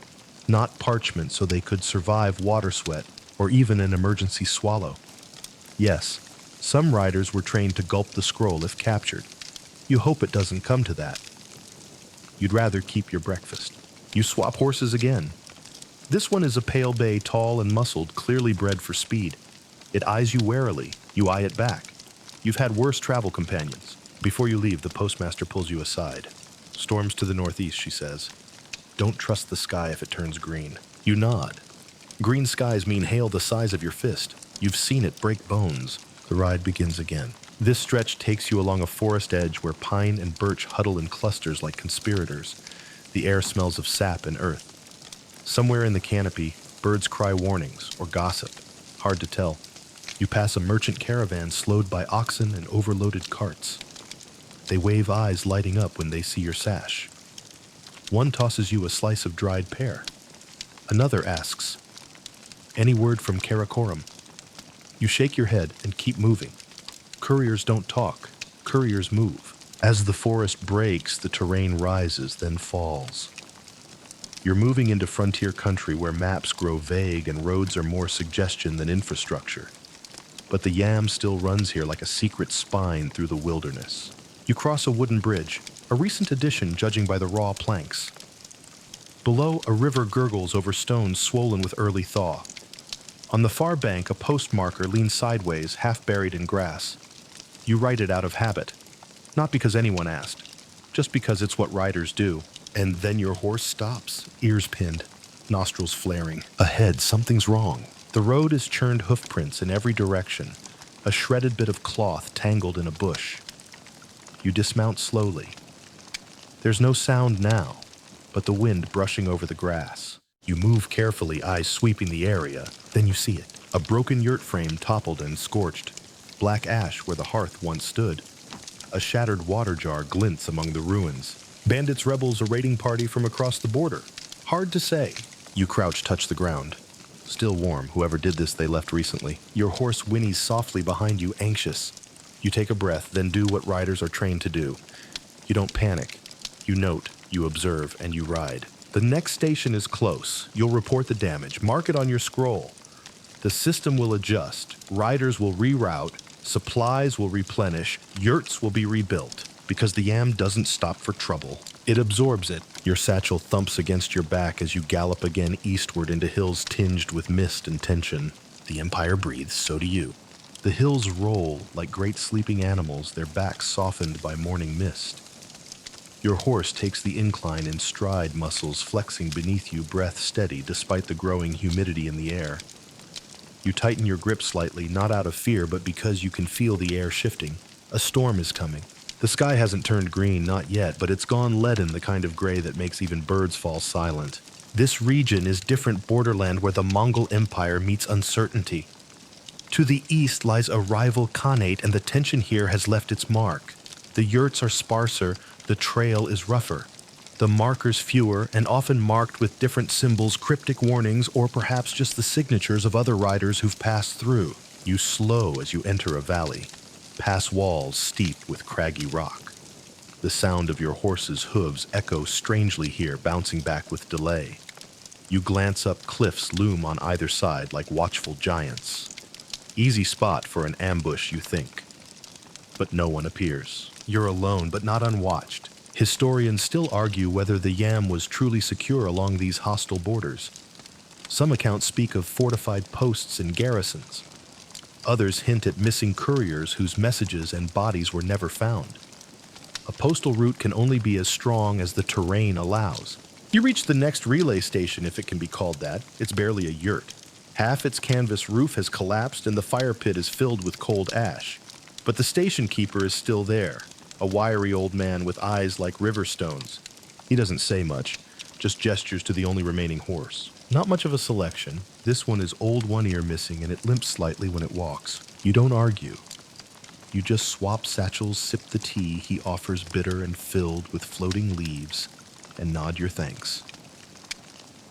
not parchment, so they could survive water sweat or even an emergency swallow. Yes, some riders were trained to gulp the scroll if captured. You hope it doesn't come to that. You'd rather keep your breakfast. You swap horses again. This one is a pale bay, tall and muscled, clearly bred for speed. It eyes you warily. You eye it back. You've had worse travel companions. Before you leave, the postmaster pulls you aside. Storms to the northeast, she says. Don't trust the sky if it turns green. You nod. Green skies mean hail the size of your fist. You've seen it break bones. The ride begins again. This stretch takes you along a forest edge where pine and birch huddle in clusters like conspirators. The air smells of sap and earth. Somewhere in the canopy, birds cry warnings or gossip. Hard to tell. You pass a merchant caravan slowed by oxen and overloaded carts. They wave, eyes lighting up when they see your sash. One tosses you a slice of dried pear. Another asks, "Any word from Karakoram?" You shake your head and keep moving. Couriers don't talk. Couriers move. As the forest breaks, the terrain rises, then falls. You're moving into frontier country where maps grow vague and roads are more suggestion than infrastructure. But the Yam still runs here like a secret spine through the wilderness. You cross a wooden bridge, a recent addition judging by the raw planks. Below, a river gurgles over stones swollen with early thaw. On the far bank, a post marker leans sideways, half buried in grass. You write it out of habit. Not because anyone asked, just because it's what riders do. And then your horse stops, ears pinned, nostrils flaring. Ahead, something's wrong. The road is churned hoofprints in every direction, a shredded bit of cloth tangled in a bush. You dismount slowly. There's no sound now, but the wind brushing over the grass. You move carefully, eyes sweeping the area. Then you see it. A broken yurt frame toppled and scorched. Black ash where the hearth once stood. A shattered water jar glints among the ruins. Bandits, rebels, a raiding party from across the border. Hard to say. You crouch, touch the ground. Still warm. Whoever did this, they left recently. Your horse whinnies softly behind you, anxious. You take a breath, then do what riders are trained to do. You don't panic. You note, you observe, and you ride. The next station is close. You'll report the damage. Mark it on your scroll. The system will adjust. Riders will reroute. Supplies will replenish. Yurts will be rebuilt. Because the Yam doesn't stop for trouble. It absorbs it. Your satchel thumps against your back as you gallop again eastward into hills tinged with mist and tension. The Empire breathes, so do you. The hills roll like great sleeping animals, their backs softened by morning mist. Your horse takes the incline in stride, muscles flexing beneath you, breath steady despite the growing humidity in the air. You tighten your grip slightly, not out of fear, but because you can feel the air shifting. A storm is coming. The sky hasn't turned green, not yet, but it's gone leaden, the kind of gray that makes even birds fall silent. This region is different borderland where the Mongol Empire meets uncertainty. To the east lies a rival khanate, and the tension here has left its mark. The yurts are sparser, the trail is rougher. The markers fewer, and often marked with different symbols, cryptic warnings, or perhaps just the signatures of other riders who've passed through. You slow as you enter a valley, pass walls steep with craggy rock. The sound of your horse's hooves echoes strangely here, bouncing back with delay. You glance up, cliffs loom on either side like watchful giants. Easy spot for an ambush, you think. But no one appears. You're alone, but not unwatched. Historians still argue whether the Yam was truly secure along these hostile borders. Some accounts speak of fortified posts and garrisons. Others hint at missing couriers whose messages and bodies were never found. A postal route can only be as strong as the terrain allows. You reach the next relay station, if it can be called that. It's barely a yurt. Half its canvas roof has collapsed and the fire pit is filled with cold ash. But the station keeper is still there, a wiry old man with eyes like river stones. He doesn't say much, just gestures to the only remaining horse. Not much of a selection. This one is old one ear missing and it limps slightly when it walks. You don't argue. You just swap satchels, sip the tea he offers bitter and filled with floating leaves, and nod your thanks.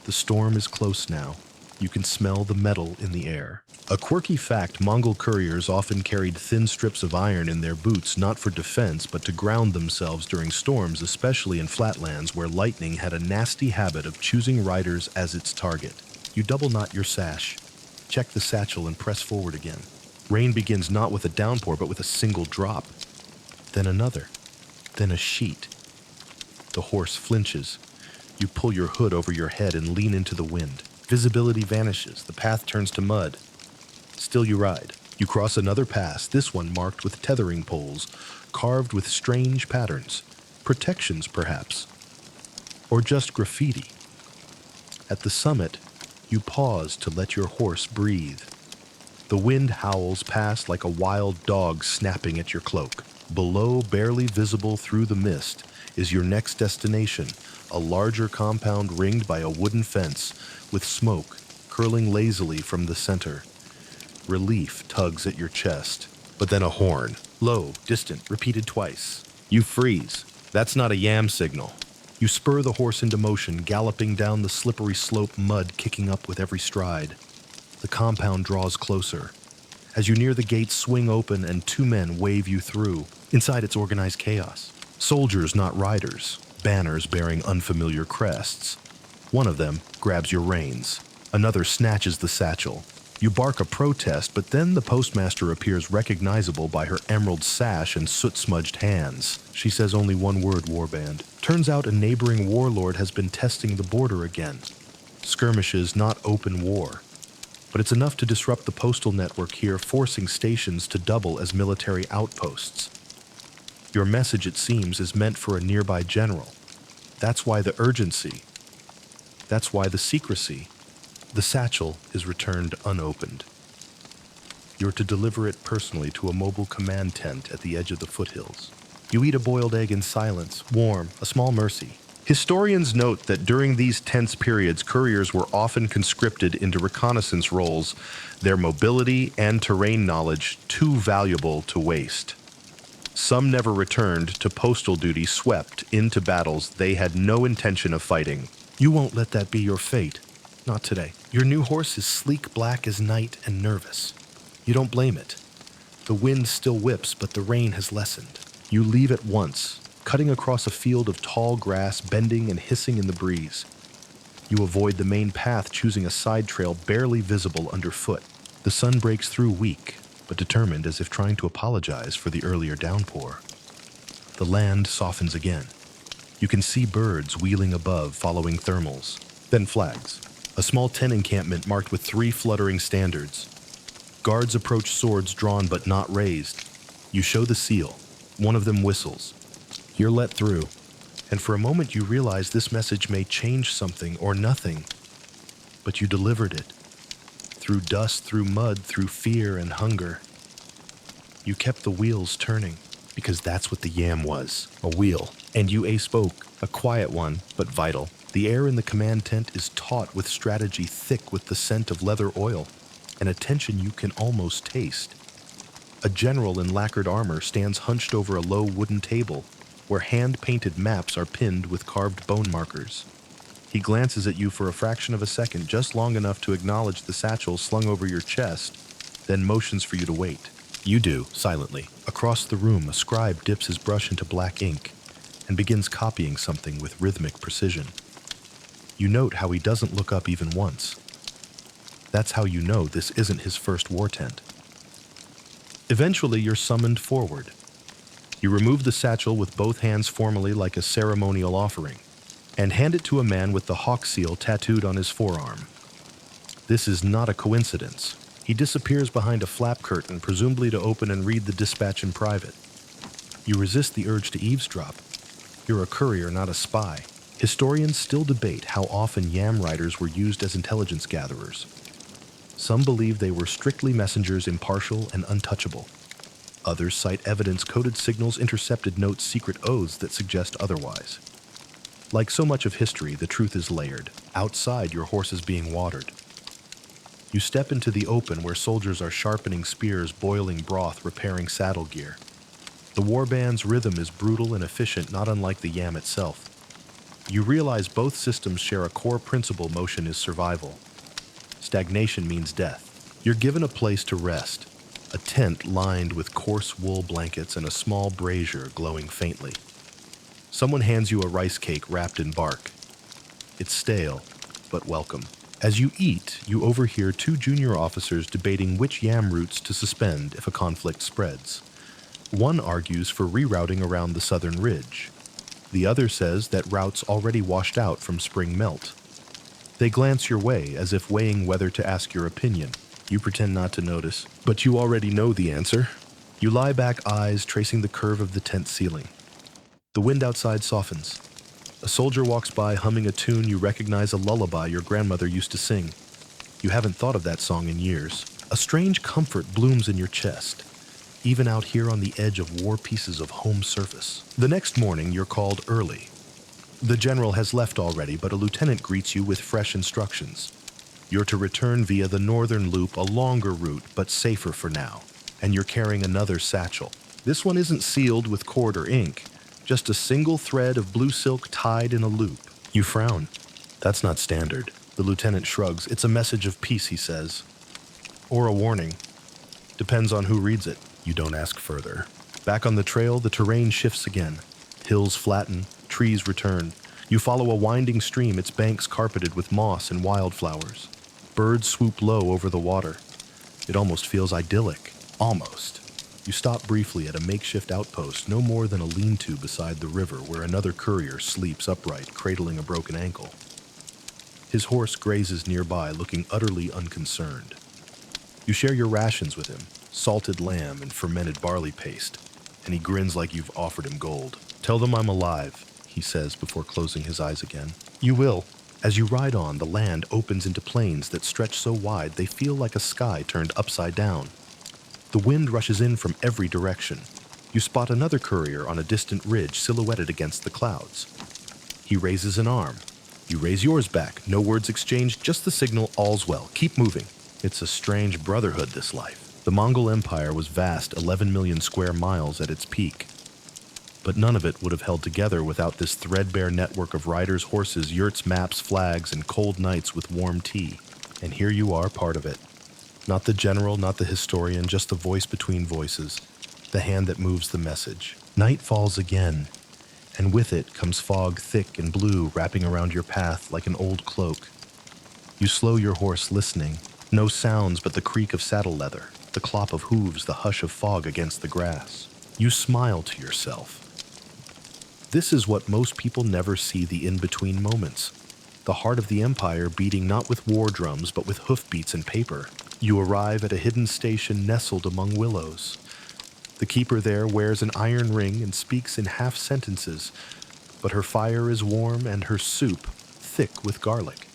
The storm is close now. You can smell the metal in the air. A quirky fact, Mongol couriers often carried thin strips of iron in their boots, not for defense, but to ground themselves during storms, especially in flatlands where lightning had a nasty habit of choosing riders as its target. You double knot your sash, check the satchel, and press forward again. Rain begins not with a downpour, but with a single drop. Then another. Then a sheet. The horse flinches. You pull your hood over your head and lean into the wind. Visibility vanishes. The path turns to mud. Still you ride. You cross another pass, this one marked with tethering poles, carved with strange patterns. Protections, perhaps. Or just graffiti. At the summit, you pause to let your horse breathe. The wind howls past like a wild dog snapping at your cloak. Below, barely visible through the mist, is your next destination, a larger compound ringed by a wooden fence, with smoke curling lazily from the center. Relief tugs at your chest, but then a horn, low, distant, repeated twice. You freeze. That's not a Yam signal. You spur the horse into motion, galloping down the slippery slope, mud kicking up with every stride. The compound draws closer. As you near the gates swing open and two men wave you through. Inside it's organized chaos. Soldiers, not riders. Banners bearing unfamiliar crests. One of them grabs your reins. Another snatches the satchel. You bark a protest, but then the postmaster appears recognizable by her emerald sash and soot-smudged hands. She says only one word, warband. Turns out a neighboring warlord has been testing the border again. Skirmishes, not open war. But it's enough to disrupt the postal network here, forcing stations to double as military outposts. Your message, it seems, is meant for a nearby general. That's why the urgency. That's why the secrecy. The satchel is returned unopened. You're to deliver it personally to a mobile command tent at the edge of the foothills. You eat a boiled egg in silence, warm, a small mercy. Historians note that during these tense periods, couriers were often conscripted into reconnaissance roles, their mobility and terrain knowledge too valuable to waste. Some never returned to postal duty, swept into battles they had no intention of fighting. You won't let that be your fate. Not today. Your new horse is sleek black as night and nervous. You don't blame it. The wind still whips, but the rain has lessened. You leave at once, cutting across a field of tall grass, bending and hissing in the breeze. You avoid the main path, choosing a side trail barely visible underfoot. The sun breaks through weak, but determined, as if trying to apologize for the earlier downpour. The land softens again. You can see birds wheeling above, following thermals. Then flags. A small tent encampment marked with 3 fluttering standards. Guards approach, swords drawn but not raised. You show the seal. One of them whistles. You're let through. And for a moment you realize this message may change something or nothing. But you delivered it. Through dust, through mud, through fear and hunger. You kept the wheels turning, because that's what the yam was, a wheel. And you spoke, a quiet one, but vital. The air in the command tent is taut with strategy, thick with the scent of leather oil, and a tension you can almost taste. A general in lacquered armor stands hunched over a low wooden table, where hand-painted maps are pinned with carved bone markers. He glances at you for a fraction of a second, just long enough to acknowledge the satchel slung over your chest, then motions for you to wait. You do, silently. Across the room, a scribe dips his brush into black ink and begins copying something with rhythmic precision. You note how he doesn't look up even once. That's how you know this isn't his first war tent. Eventually, you're summoned forward. You remove the satchel with both hands formally like a ceremonial offering, and hand it to a man with the hawk seal tattooed on his forearm. This is not a coincidence. He disappears behind a flap curtain, presumably to open and read the dispatch in private. You resist the urge to eavesdrop. You're a courier, not a spy. Historians still debate how often yam riders were used as intelligence gatherers. Some believe they were strictly messengers, impartial and untouchable. Others cite evidence-coded signals, intercepted notes, secret oaths that suggest otherwise. Like so much of history, the truth is layered. Outside, your horse is being watered. You step into the open where soldiers are sharpening spears, boiling broth, repairing saddle gear. The warband's rhythm is brutal and efficient, not unlike the yam itself. You realize both systems share a core principle: motion is survival. Stagnation means death. You're given a place to rest, a tent lined with coarse wool blankets and a small brazier glowing faintly. Someone hands you a rice cake wrapped in bark. It's stale, but welcome. As you eat, you overhear 2 junior officers debating which yam routes to suspend if a conflict spreads. One argues for rerouting around the southern ridge. The other says that routes already washed out from spring melt. They glance your way as if weighing whether to ask your opinion. You pretend not to notice, but you already know the answer. You lie back, eyes tracing the curve of the tent ceiling. The wind outside softens. A soldier walks by humming a tune you recognize, a lullaby your grandmother used to sing. You haven't thought of that song in years. A strange comfort blooms in your chest, even out here on the edge of war pieces of home surface. The next morning, you're called early. The general has left already, but a lieutenant greets you with fresh instructions. You're to return via the northern loop, a longer route, but safer for now. And you're carrying another satchel. This one isn't sealed with cord or ink, just a single thread of blue silk tied in a loop. You frown. That's not standard. The lieutenant shrugs. It's a message of peace, he says. Or a warning. Depends on who reads it. You don't ask further. Back on the trail, the terrain shifts again. Hills flatten, trees return. You follow a winding stream, its banks carpeted with moss and wildflowers. Birds swoop low over the water. It almost feels idyllic. Almost. You stop briefly at a makeshift outpost, no more than a lean-to beside the river, where another courier sleeps upright, cradling a broken ankle. His horse grazes nearby, looking utterly unconcerned. You share your rations with him, salted lamb and fermented barley paste, and he grins like you've offered him gold. Tell them I'm alive, he says before closing his eyes again. You will. As you ride on, the land opens into plains that stretch so wide they feel like a sky turned upside down. The wind rushes in from every direction. You spot another courier on a distant ridge silhouetted against the clouds. He raises an arm. You raise yours back. No words exchanged, just the signal, all's well. Keep moving. It's a strange brotherhood, this life. The Mongol Empire was vast, 11 million square miles at its peak. But none of it would have held together without this threadbare network of riders, horses, yurts, maps, flags, and cold nights with warm tea. And here you are, part of it. Not the general, not the historian, just the voice between voices, the hand that moves the message. Night falls again, and with it comes fog thick and blue wrapping around your path like an old cloak. You slow your horse, listening. No sounds but the creak of saddle leather, the clop of hooves, the hush of fog against the grass. You smile to yourself. This is what most people never see, the in-between moments. The heart of the empire beating not with war drums but with hoofbeats and paper. You arrive at a hidden station nestled among willows. The keeper there wears an iron ring and speaks in half sentences, but her fire is warm and her soup thick with garlic.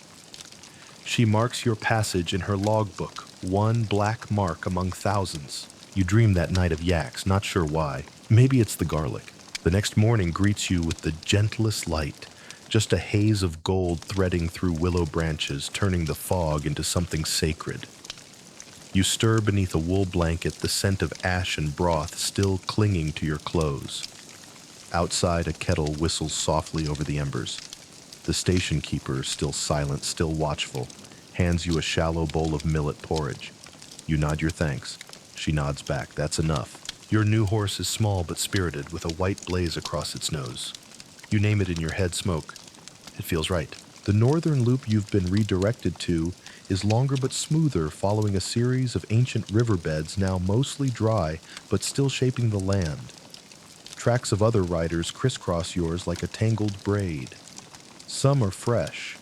She marks your passage in her logbook, one black mark among thousands. You dream that night of yaks, not sure why. Maybe it's the garlic. The next morning greets you with the gentlest light, just a haze of gold threading through willow branches, turning the fog into something sacred. You stir beneath a wool blanket, the scent of ash and broth still clinging to your clothes. Outside, a kettle whistles softly over the embers. The station keeper, still silent, still watchful, hands you a shallow bowl of millet porridge. You nod your thanks. She nods back. That's enough. Your new horse is small but spirited, with a white blaze across its nose. You name it in your head, Smoke. It feels right. The northern loop you've been redirected to is longer but smoother, following a series of ancient riverbeds now mostly dry but still shaping the land. Tracks of other riders crisscross yours like a tangled braid. Some are fresh,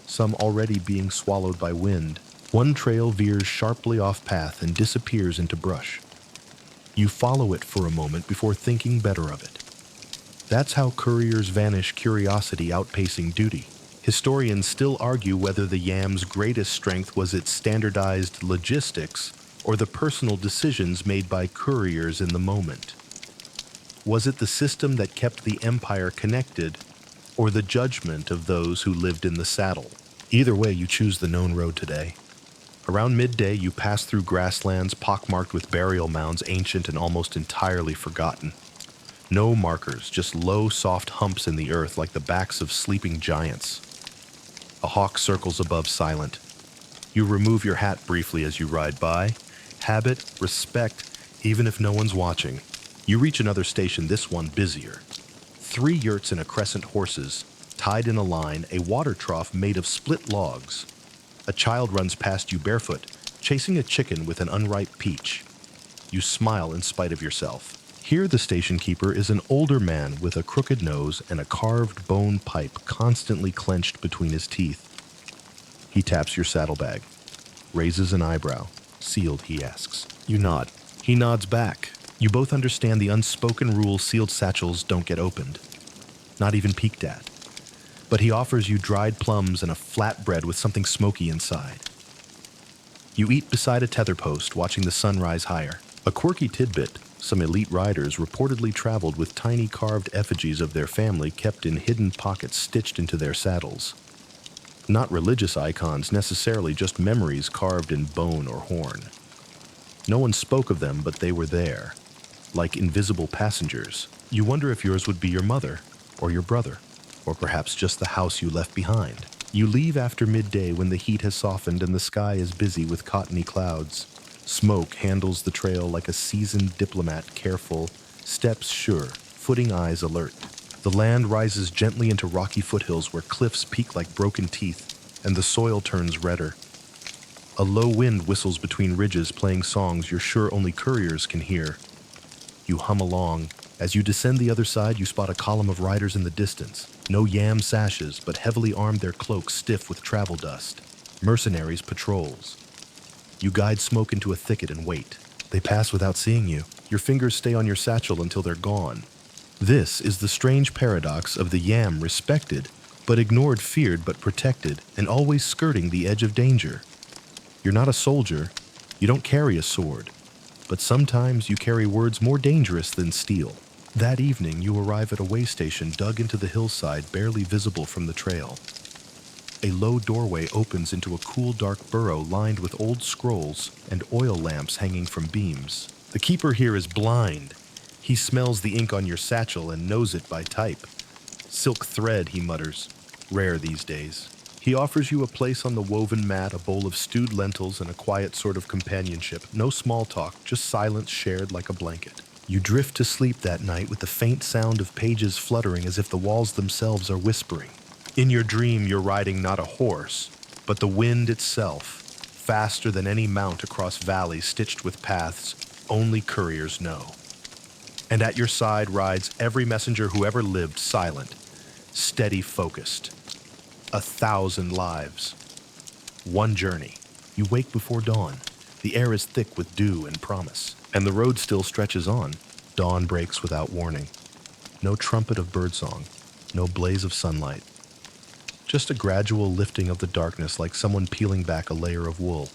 some already being swallowed by wind. One trail veers sharply off path and disappears into brush. You follow it for a moment before thinking better of it. That's how couriers vanish, curiosity outpacing duty. Historians still argue whether the yam's greatest strength was its standardized logistics or the personal decisions made by couriers in the moment. Was it the system that kept the empire connected, or the judgment of those who lived in the saddle? Either way, you choose the known road today. Around midday, you pass through grasslands pockmarked with burial mounds, ancient and almost entirely forgotten. No markers, just low, soft humps in the earth like the backs of sleeping giants. A hawk circles above, silent. You remove your hat briefly as you ride by. Habit, respect, even if no one's watching. You reach another station, this one busier. 3 yurts and a crescent horses, tied in a line, a water trough made of split logs. A child runs past you barefoot, chasing a chicken with an unripe peach. You smile in spite of yourself. Here the station keeper is an older man with a crooked nose and a carved bone pipe constantly clenched between his teeth. He taps your saddlebag, raises an eyebrow. Sealed, he asks. You nod. He nods back. You both understand the unspoken rule: sealed satchels don't get opened, not even peeked at. But he offers you dried plums and a flatbread with something smoky inside. You eat beside a tether post, watching the sun rise higher. A quirky tidbit: some elite riders reportedly traveled with tiny carved effigies of their family kept in hidden pockets stitched into their saddles. Not religious icons necessarily, just memories carved in bone or horn. No one spoke of them, but they were there, like invisible passengers. You wonder if yours would be your mother, or your brother, or perhaps just the house you left behind. You leave after midday when the heat has softened and the sky is busy with cottony clouds. Smoke handles the trail like a seasoned diplomat, careful, steps sure, footing eyes alert. The land rises gently into rocky foothills where cliffs peak like broken teeth, and the soil turns redder. A low wind whistles between ridges, playing songs you're sure only couriers can hear. You hum along. As you descend the other side, you spot a column of riders in the distance. No yam sashes, but heavily armed, their cloaks stiff with travel dust. Mercenaries, patrols. You guide Smoke into a thicket and wait. They pass without seeing you. Your fingers stay on your satchel until they're gone. This is the strange paradox of the yam respected, but ignored, feared, but protected, and always skirting the edge of danger. You're not a soldier. You don't carry a sword. But sometimes you carry words more dangerous than steel. That evening, you arrive at a way station dug into the hillside, barely visible from the trail. A low doorway opens into a cool, dark burrow lined with old scrolls and oil lamps hanging from beams. The keeper here is blind. He smells the ink on your satchel and knows it by type. Silk thread, he mutters. Rare these days. He offers you a place on the woven mat, a bowl of stewed lentils, and a quiet sort of companionship. No small talk, just silence shared like a blanket. You drift to sleep that night with the faint sound of pages fluttering as if the walls themselves are whispering. In your dream, you're riding not a horse, but the wind itself, faster than any mount across valleys stitched with paths only couriers know. And at your side rides every messenger who ever lived, silent, steady, focused. 1,000 lives. One journey. You wake before dawn. The air is thick with dew and promise, and the road still stretches on. Dawn breaks without warning. No trumpet of birdsong, no blaze of sunlight. Just a gradual lifting of the darkness like someone peeling back a layer of wool.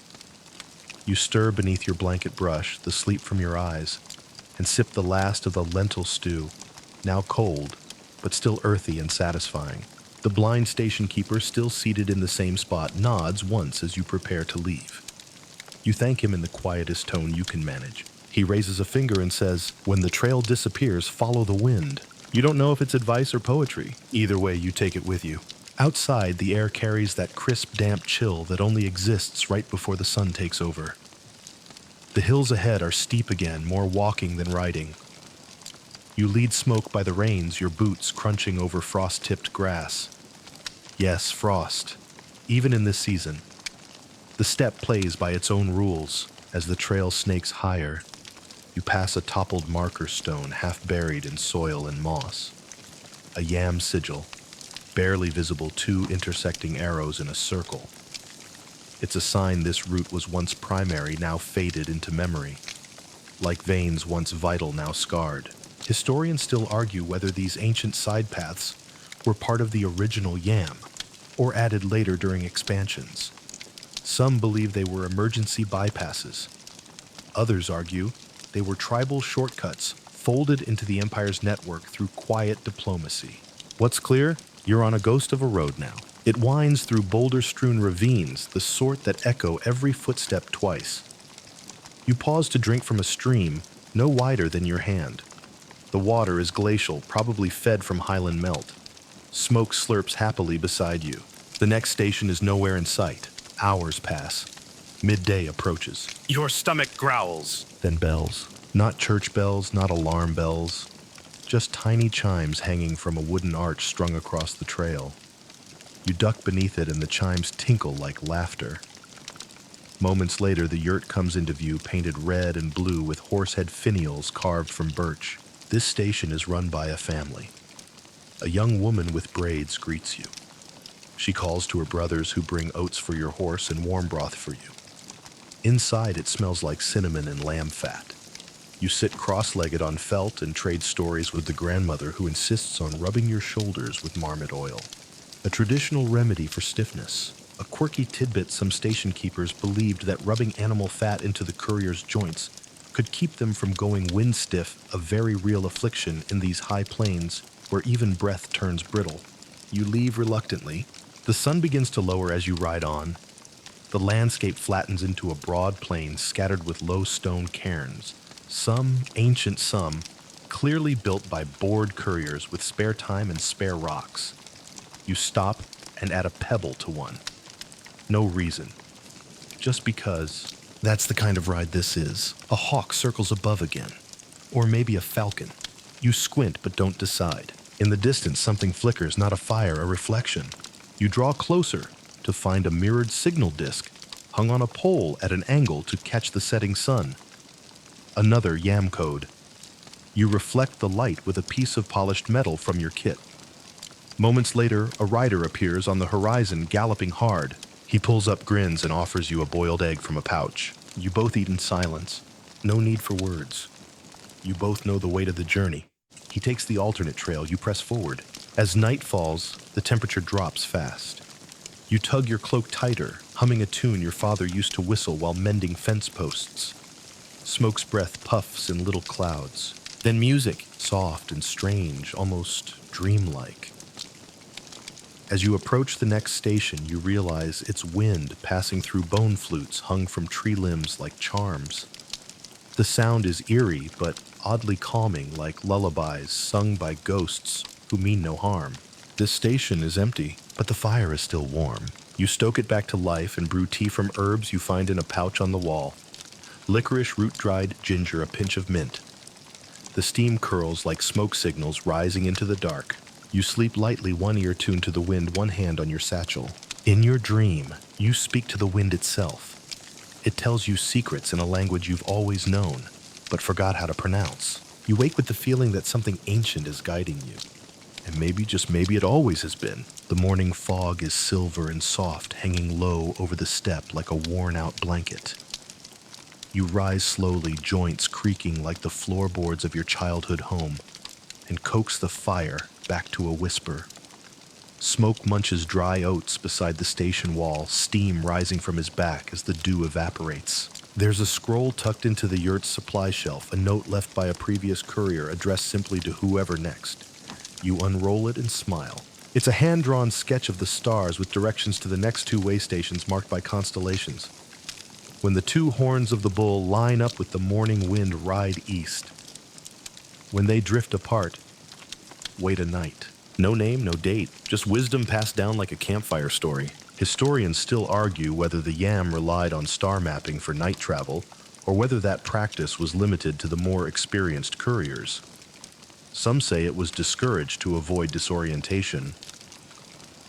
You stir beneath your blanket brush the sleep from your eyes and sip the last of the lentil stew, now cold, but still earthy and satisfying. The blind station keeper, still seated in the same spot, nods once as you prepare to leave. You thank him in the quietest tone you can manage. He raises a finger and says, "When the trail disappears, follow the wind." You don't know if it's advice or poetry. Either way, you take it with you. Outside, the air carries that crisp, damp chill that only exists right before the sun takes over. The hills ahead are steep again, more walking than riding. You lead Smoke by the reins, your boots crunching over frost-tipped grass. Yes, frost, even in this season. The step plays by its own rules. As the trail snakes higher, you pass a toppled marker stone half buried in soil and moss. A yam sigil, barely visible, 2 intersecting arrows in a circle. It's a sign this route was once primary, now faded into memory. Like veins once vital, now scarred. Historians still argue whether these ancient side paths were part of the original yam, or added later during expansions. Some believe they were emergency bypasses. Others argue they were tribal shortcuts folded into the empire's network through quiet diplomacy. What's clear? You're on a ghost of a road now. It winds through boulder-strewn ravines, the sort that echo every footstep twice. You pause to drink from a stream no wider than your hand. The water is glacial, probably fed from highland melt. Smoke slurps happily beside you. The next station is nowhere in sight. Hours pass. Midday approaches. Your stomach growls. Then bells. Not church bells, not alarm bells. Just tiny chimes hanging from a wooden arch strung across the trail. You duck beneath it and the chimes tinkle like laughter. Moments later, the yurt comes into view, painted red and blue with horsehead finials carved from birch. This station is run by a family. A young woman with braids greets you. She calls to her brothers, who bring oats for your horse and warm broth for you. Inside, it smells like cinnamon and lamb fat. You sit cross-legged on felt and trade stories with the grandmother, who insists on rubbing your shoulders with marmot oil. A traditional remedy for stiffness. A quirky tidbit: some station keepers believed that rubbing animal fat into the couriers' joints could keep them from going wind stiff, a very real affliction in these high plains where even breath turns brittle. You leave reluctantly. The sun begins to lower as you ride on. The landscape flattens into a broad plain scattered with low stone cairns, some ancient, some clearly built by bored couriers with spare time and spare rocks. You stop and add a pebble to one. No reason. Just because. That's the kind of ride this is. A hawk circles above again. Or maybe a falcon. You squint but don't decide. In the distance, something flickers, not a fire, a reflection. You draw closer to find a mirrored signal disc hung on a pole at an angle to catch the setting sun. Another yam code. You reflect the light with a piece of polished metal from your kit. Moments later, a rider appears on the horizon, galloping hard. He pulls up, grins, and offers you a boiled egg from a pouch. You both eat in silence. No need for words. You both know the weight of the journey. He takes the alternate trail. You press forward. As night falls, the temperature drops fast. You tug your cloak tighter, humming a tune your father used to whistle while mending fence posts. Smoke's breath puffs in little clouds. Then music, soft and strange, almost dreamlike. As you approach the next station, you realize it's wind passing through bone flutes hung from tree limbs like charms. The sound is eerie, but oddly calming, like lullabies sung by ghosts who mean no harm. This station is empty, but the fire is still warm. You stoke it back to life and brew tea from herbs you find in a pouch on the wall. Licorice, root-dried ginger, a pinch of mint. The steam curls like smoke signals rising into the dark. You sleep lightly, one ear tuned to the wind, one hand on your satchel. In your dream, you speak to the wind itself. It tells you secrets in a language you've always known, but forgot how to pronounce. You wake with the feeling that something ancient is guiding you. And maybe, just maybe, it always has been. The morning fog is silver and soft, hanging low over the steppe like a worn-out blanket. You rise slowly, joints creaking like the floorboards of your childhood home, and coax the fire back to a whisper. Smoke munches dry oats beside the station wall, steam rising from his back as the dew evaporates. There's a scroll tucked into the yurt's supply shelf, a note left by a previous courier addressed simply to whoever next. You unroll it and smile. It's a hand-drawn sketch of the stars with directions to the next 2 way stations marked by constellations. When the 2 horns of the bull line up with the morning wind, ride east. When they drift apart, wait a night. No name, no date, just wisdom passed down like a campfire story. Historians still argue whether the Yam relied on star mapping for night travel, or whether that practice was limited to the more experienced couriers. Some say it was discouraged to avoid disorientation.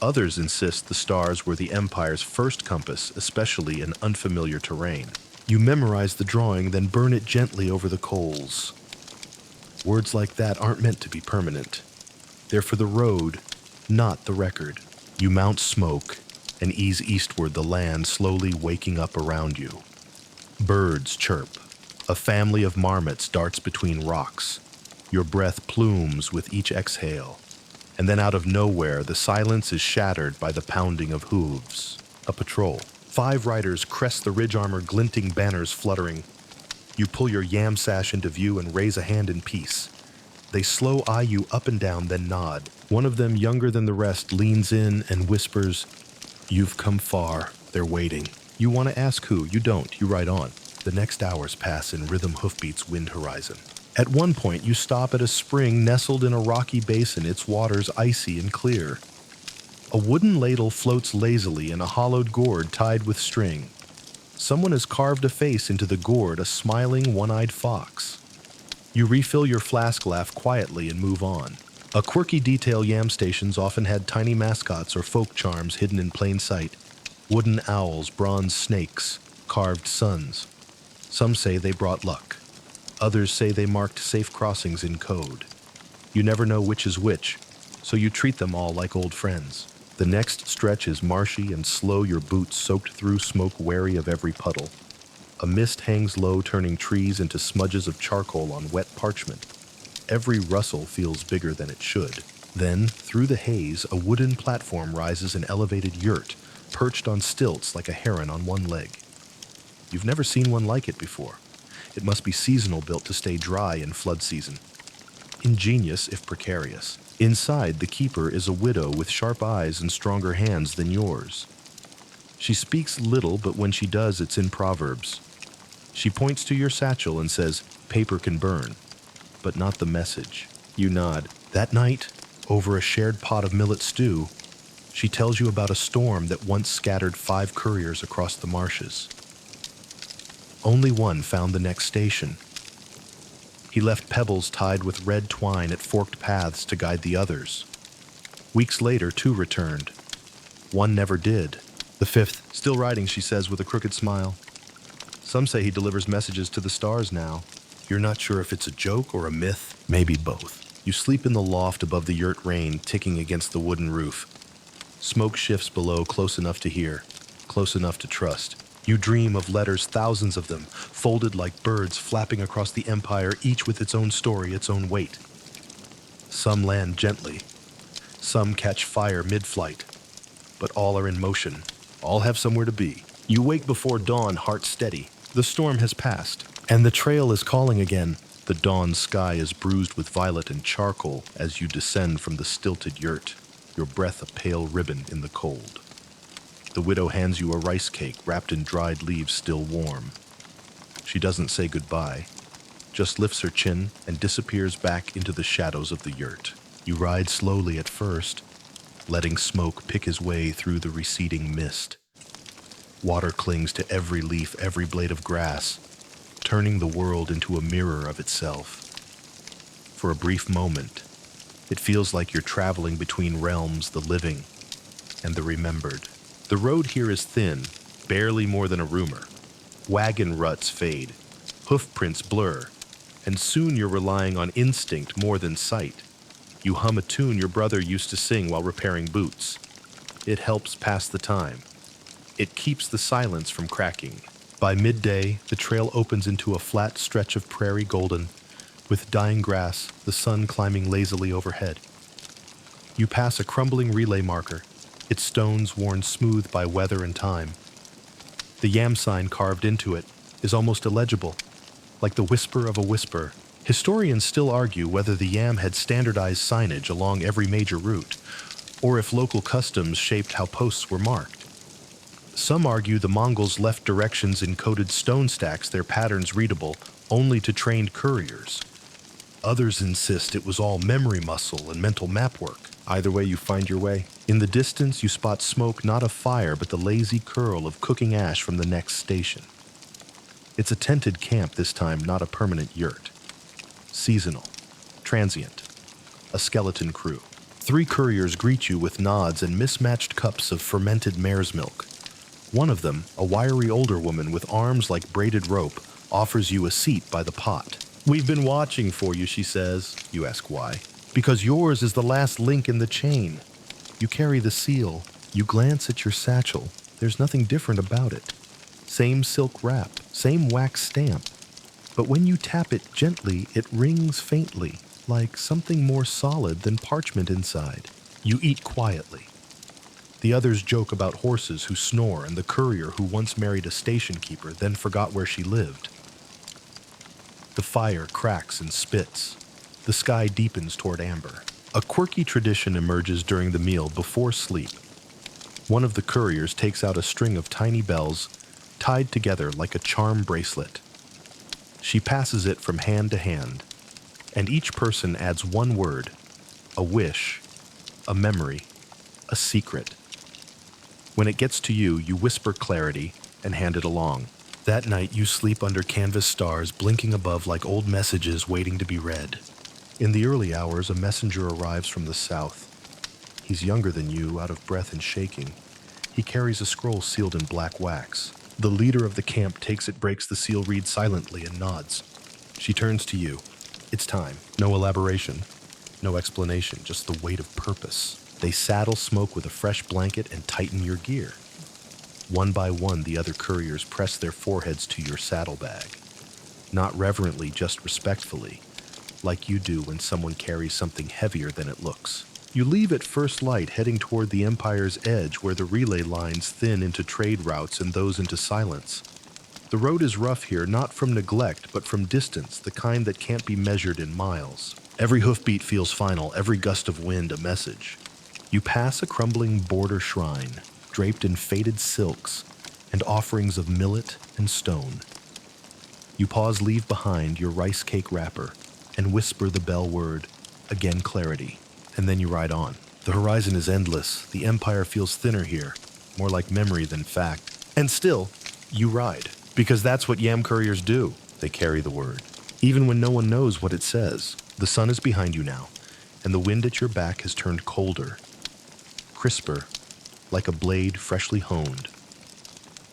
Others insist the stars were the empire's first compass, especially in unfamiliar terrain. You memorize the drawing, then burn it gently over the coals. Words like that aren't meant to be permanent. They're for the road, not the record. You mount Smoke and ease eastward, the land slowly waking up around you. Birds chirp. A family of marmots darts between rocks. Your breath plumes with each exhale. And then out of nowhere, the silence is shattered by the pounding of hooves. A patrol. 5 riders crest the ridge armor, glinting banners fluttering. You pull your yam sash into view and raise a hand in peace. They slow eye you up and down, then nod. One of them, younger than the rest, leans in and whispers, "You've come far. They're waiting." You want to ask who. You don't. You ride on. The next hours pass in rhythm hoofbeats wind horizon. At one point, you stop at a spring nestled in a rocky basin, its waters icy and clear. A wooden ladle floats lazily in a hollowed gourd tied with string. Someone has carved a face into the gourd, a smiling, one-eyed fox. You refill your flask, laugh quietly, and move on. A quirky detail: yam stations often had tiny mascots or folk charms hidden in plain sight. Wooden owls, bronze snakes, carved suns. Some say they brought luck. Others say they marked safe crossings in code. You never know which is which, so you treat them all like old friends. The next stretch is marshy and slow, your boots soaked through smoke, wary of every puddle. A mist hangs low, turning trees into smudges of charcoal on wet parchment. Every rustle feels bigger than it should. Then, through the haze, a wooden platform rises, an elevated yurt, perched on stilts like a heron on one leg. You've never seen one like it before. It must be seasonal, built to stay dry in flood season. Ingenious, if precarious. Inside, the keeper is a widow with sharp eyes and stronger hands than yours. She speaks little, but when she does, it's in proverbs. She points to your satchel and says, "Paper can burn," but not the message. You nod. That night, over a shared pot of millet stew, she tells you about a storm that once scattered 5 couriers across the marshes. Only one found the next station. He left pebbles tied with red twine at forked paths to guide the others. Weeks later, 2 returned. One never did. The 5th, still riding, she says with a crooked smile. Some say he delivers messages to the stars now. You're not sure if it's a joke or a myth. Maybe both. You sleep in the loft above the yurt, rain ticking against the wooden roof. Smoke shifts below, close enough to hear, close enough to trust. You dream of letters, thousands of them, folded like birds flapping across the empire, each with its own story, its own weight. Some land gently. Some catch fire mid-flight. But all are in motion. All have somewhere to be. You wake before dawn, heart steady. The storm has passed, and the trail is calling again. The dawn sky is bruised with violet and charcoal as you descend from the stilted yurt, your breath a pale ribbon in the cold. The widow hands you a rice cake wrapped in dried leaves still warm. She doesn't say goodbye, just lifts her chin and disappears back into the shadows of the yurt. You ride slowly at first, letting smoke pick his way through the receding mist. Water clings to every leaf, every blade of grass, turning the world into a mirror of itself. For a brief moment, it feels like you're traveling between realms, the living and the remembered. The road here is thin, barely more than a rumor. Wagon ruts fade, hoof prints blur. and soon you're relying on instinct more than sight. You hum a tune your brother used to sing while repairing boots. It helps pass the time. It keeps the silence from cracking. By midday, the trail opens into a flat stretch of prairie golden, with dying grass, the sun climbing lazily overhead. You pass a crumbling relay marker, its stones worn smooth by weather and time. The yam sign carved into it is almost illegible, like the whisper of a whisper. Historians still argue whether the yam had standardized signage along every major route, or if local customs shaped how posts were marked. Some argue the Mongols left directions in coded stone stacks, their patterns readable only to trained couriers. Others insist it was all memory muscle and mental map work. Either way, you find your way. In the distance, you spot smoke not of fire, but the lazy curl of cooking ash from the next station. It's a tented camp this time, not a permanent yurt. Seasonal, transient, a skeleton crew. 3 couriers greet you with nods and mismatched cups of fermented mare's milk. One of them, a wiry older woman with arms like braided rope, offers you a seat by the pot. "We've been watching for you," she says. You ask why. "Because yours is the last link in the chain." You carry the seal. You glance at your satchel. There's nothing different about it. Same silk wrap, same wax stamp. But when you tap it gently, it rings faintly, like something more solid than parchment inside. You eat quietly. The others joke about horses who snore and the courier who once married a station keeper, then forgot where she lived. The fire cracks and spits. The sky deepens toward amber. A quirky tradition emerges during the meal before sleep. One of the couriers takes out a string of tiny bells, tied together like a charm bracelet. She passes it from hand to hand, and each person adds one word, a wish, a memory, a secret. When it gets to you, you whisper clarity and hand it along. That night, you sleep under canvas stars blinking above like old messages waiting to be read. In the early hours, a messenger arrives from the south. He's younger than you, out of breath and shaking. He carries a scroll sealed in black wax. The leader of the camp takes it, breaks the seal, reads silently, and nods. She turns to you. It's time. No elaboration, no explanation, just the weight of purpose. They saddle Smoke with a fresh blanket and tighten your gear. One by one, the other couriers press their foreheads to your saddlebag. Not reverently, just respectfully, like you do when someone carries something heavier than it looks. You leave at first light, heading toward the Empire's edge, where the relay lines thin into trade routes and those into silence. The road is rough here, not from neglect, but from distance, the kind that can't be measured in miles. Every hoofbeat feels final, every gust of wind a message. You pass a crumbling border shrine, draped in faded silks and offerings of millet and stone. You pause, leave behind your rice cake wrapper, and whisper the bell word, again clarity, and then you ride on. The horizon is endless. The Empire feels thinner here, more like memory than fact. And still, you ride, because that's what yam couriers do. They carry the word, even when no one knows what it says. The sun is behind you now, and the wind at your back has turned colder, crisper, like a blade freshly honed.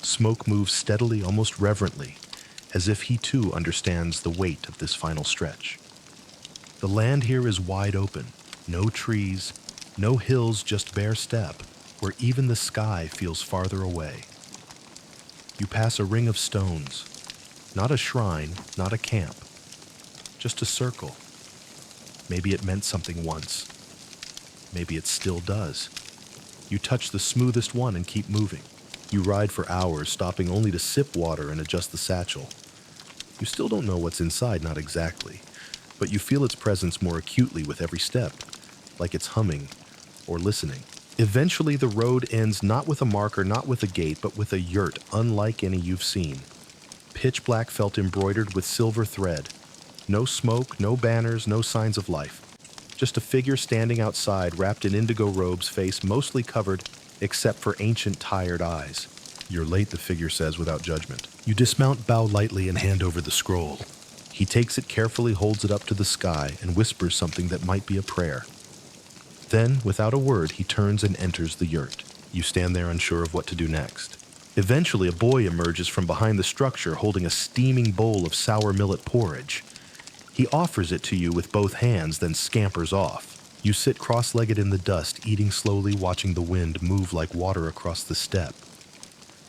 Smoke moves steadily, almost reverently, as if he too understands the weight of this final stretch. The land here is wide open, no trees, no hills, just bare steppe, where even the sky feels farther away. You pass a ring of stones, not a shrine, not a camp, just a circle. Maybe it meant something once. Maybe it still does. You touch the smoothest one and keep moving. You ride for hours, stopping only to sip water and adjust the satchel. You still don't know what's inside, not exactly, but you feel its presence more acutely with every step, like it's humming or listening. Eventually, the road ends not with a marker, not with a gate, but with a yurt unlike any you've seen. Pitch black felt embroidered with silver thread. No smoke, no banners, no signs of life. Just a figure standing outside, wrapped in indigo robes, face mostly covered, except for ancient, tired eyes. "You're late," the figure says without judgment. You dismount, bow lightly, and hand over the scroll. He takes it carefully, holds it up to the sky, and whispers something that might be a prayer. Then, without a word, he turns and enters the yurt. You stand there unsure of what to do next. Eventually, a boy emerges from behind the structure, holding a steaming bowl of sour millet porridge. He offers it to you with both hands, then scampers off. You sit cross-legged in the dust, eating slowly, watching the wind move like water across the steppe.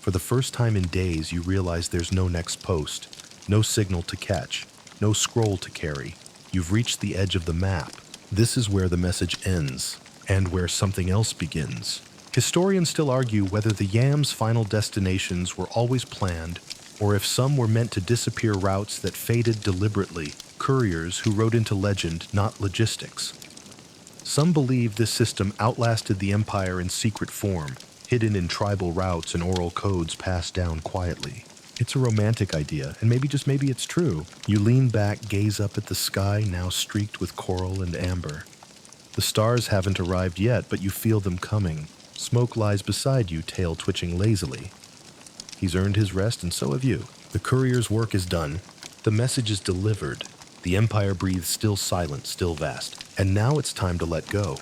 For the first time in days, you realize there's no next post, no signal to catch, no scroll to carry. You've reached the edge of the map. This is where the message ends, and where something else begins. Historians still argue whether the Yam's final destinations were always planned, or if some were meant to disappear routes that faded deliberately, couriers who wrote into legend, not logistics. Some believe this system outlasted the empire in secret form, hidden in tribal routes and oral codes passed down quietly. It's a romantic idea, and maybe, just maybe, it's true. You lean back, gaze up at the sky, now streaked with coral and amber. The stars haven't arrived yet, but you feel them coming. Smoke lies beside you, tail twitching lazily. He's earned his rest, and so have you. The courier's work is done. The message is delivered. The empire breathes still silent, still vast. And now it's time to let go.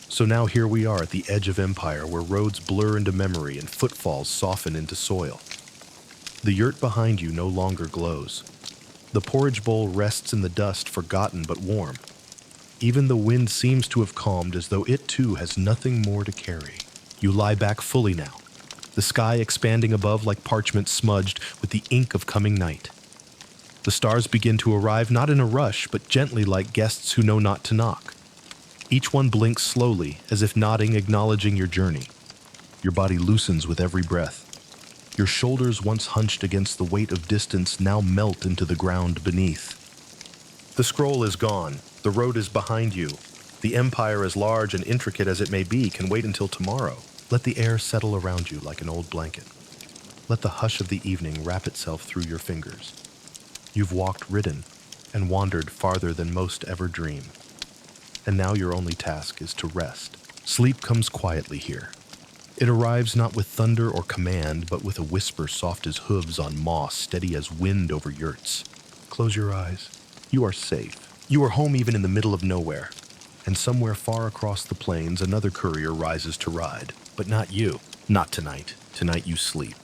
So now here we are at the edge of empire, where roads blur into memory and footfalls soften into soil. The yurt behind you no longer glows. The porridge bowl rests in the dust, forgotten but warm. Even the wind seems to have calmed, as though it too has nothing more to carry. You lie back fully now, the sky expanding above like parchment smudged with the ink of coming night. The stars begin to arrive, not in a rush, but gently like guests who know not to knock. Each one blinks slowly, as if nodding, acknowledging your journey. Your body loosens with every breath. Your shoulders, once hunched against the weight of distance, now melt into the ground beneath. The scroll is gone. The road is behind you. The empire, as large and intricate as it may be, can wait until tomorrow. Let the air settle around you like an old blanket. Let the hush of the evening wrap itself through your fingers. You've walked, ridden, and wandered farther than most ever dream. And now your only task is to rest. Sleep comes quietly here. It arrives not with thunder or command, but with a whisper soft as hooves on moss, steady as wind over yurts. Close your eyes. You are safe. You are home even in the middle of nowhere. And somewhere far across the plains, another courier rises to ride. But not you. Not tonight. Tonight you sleep.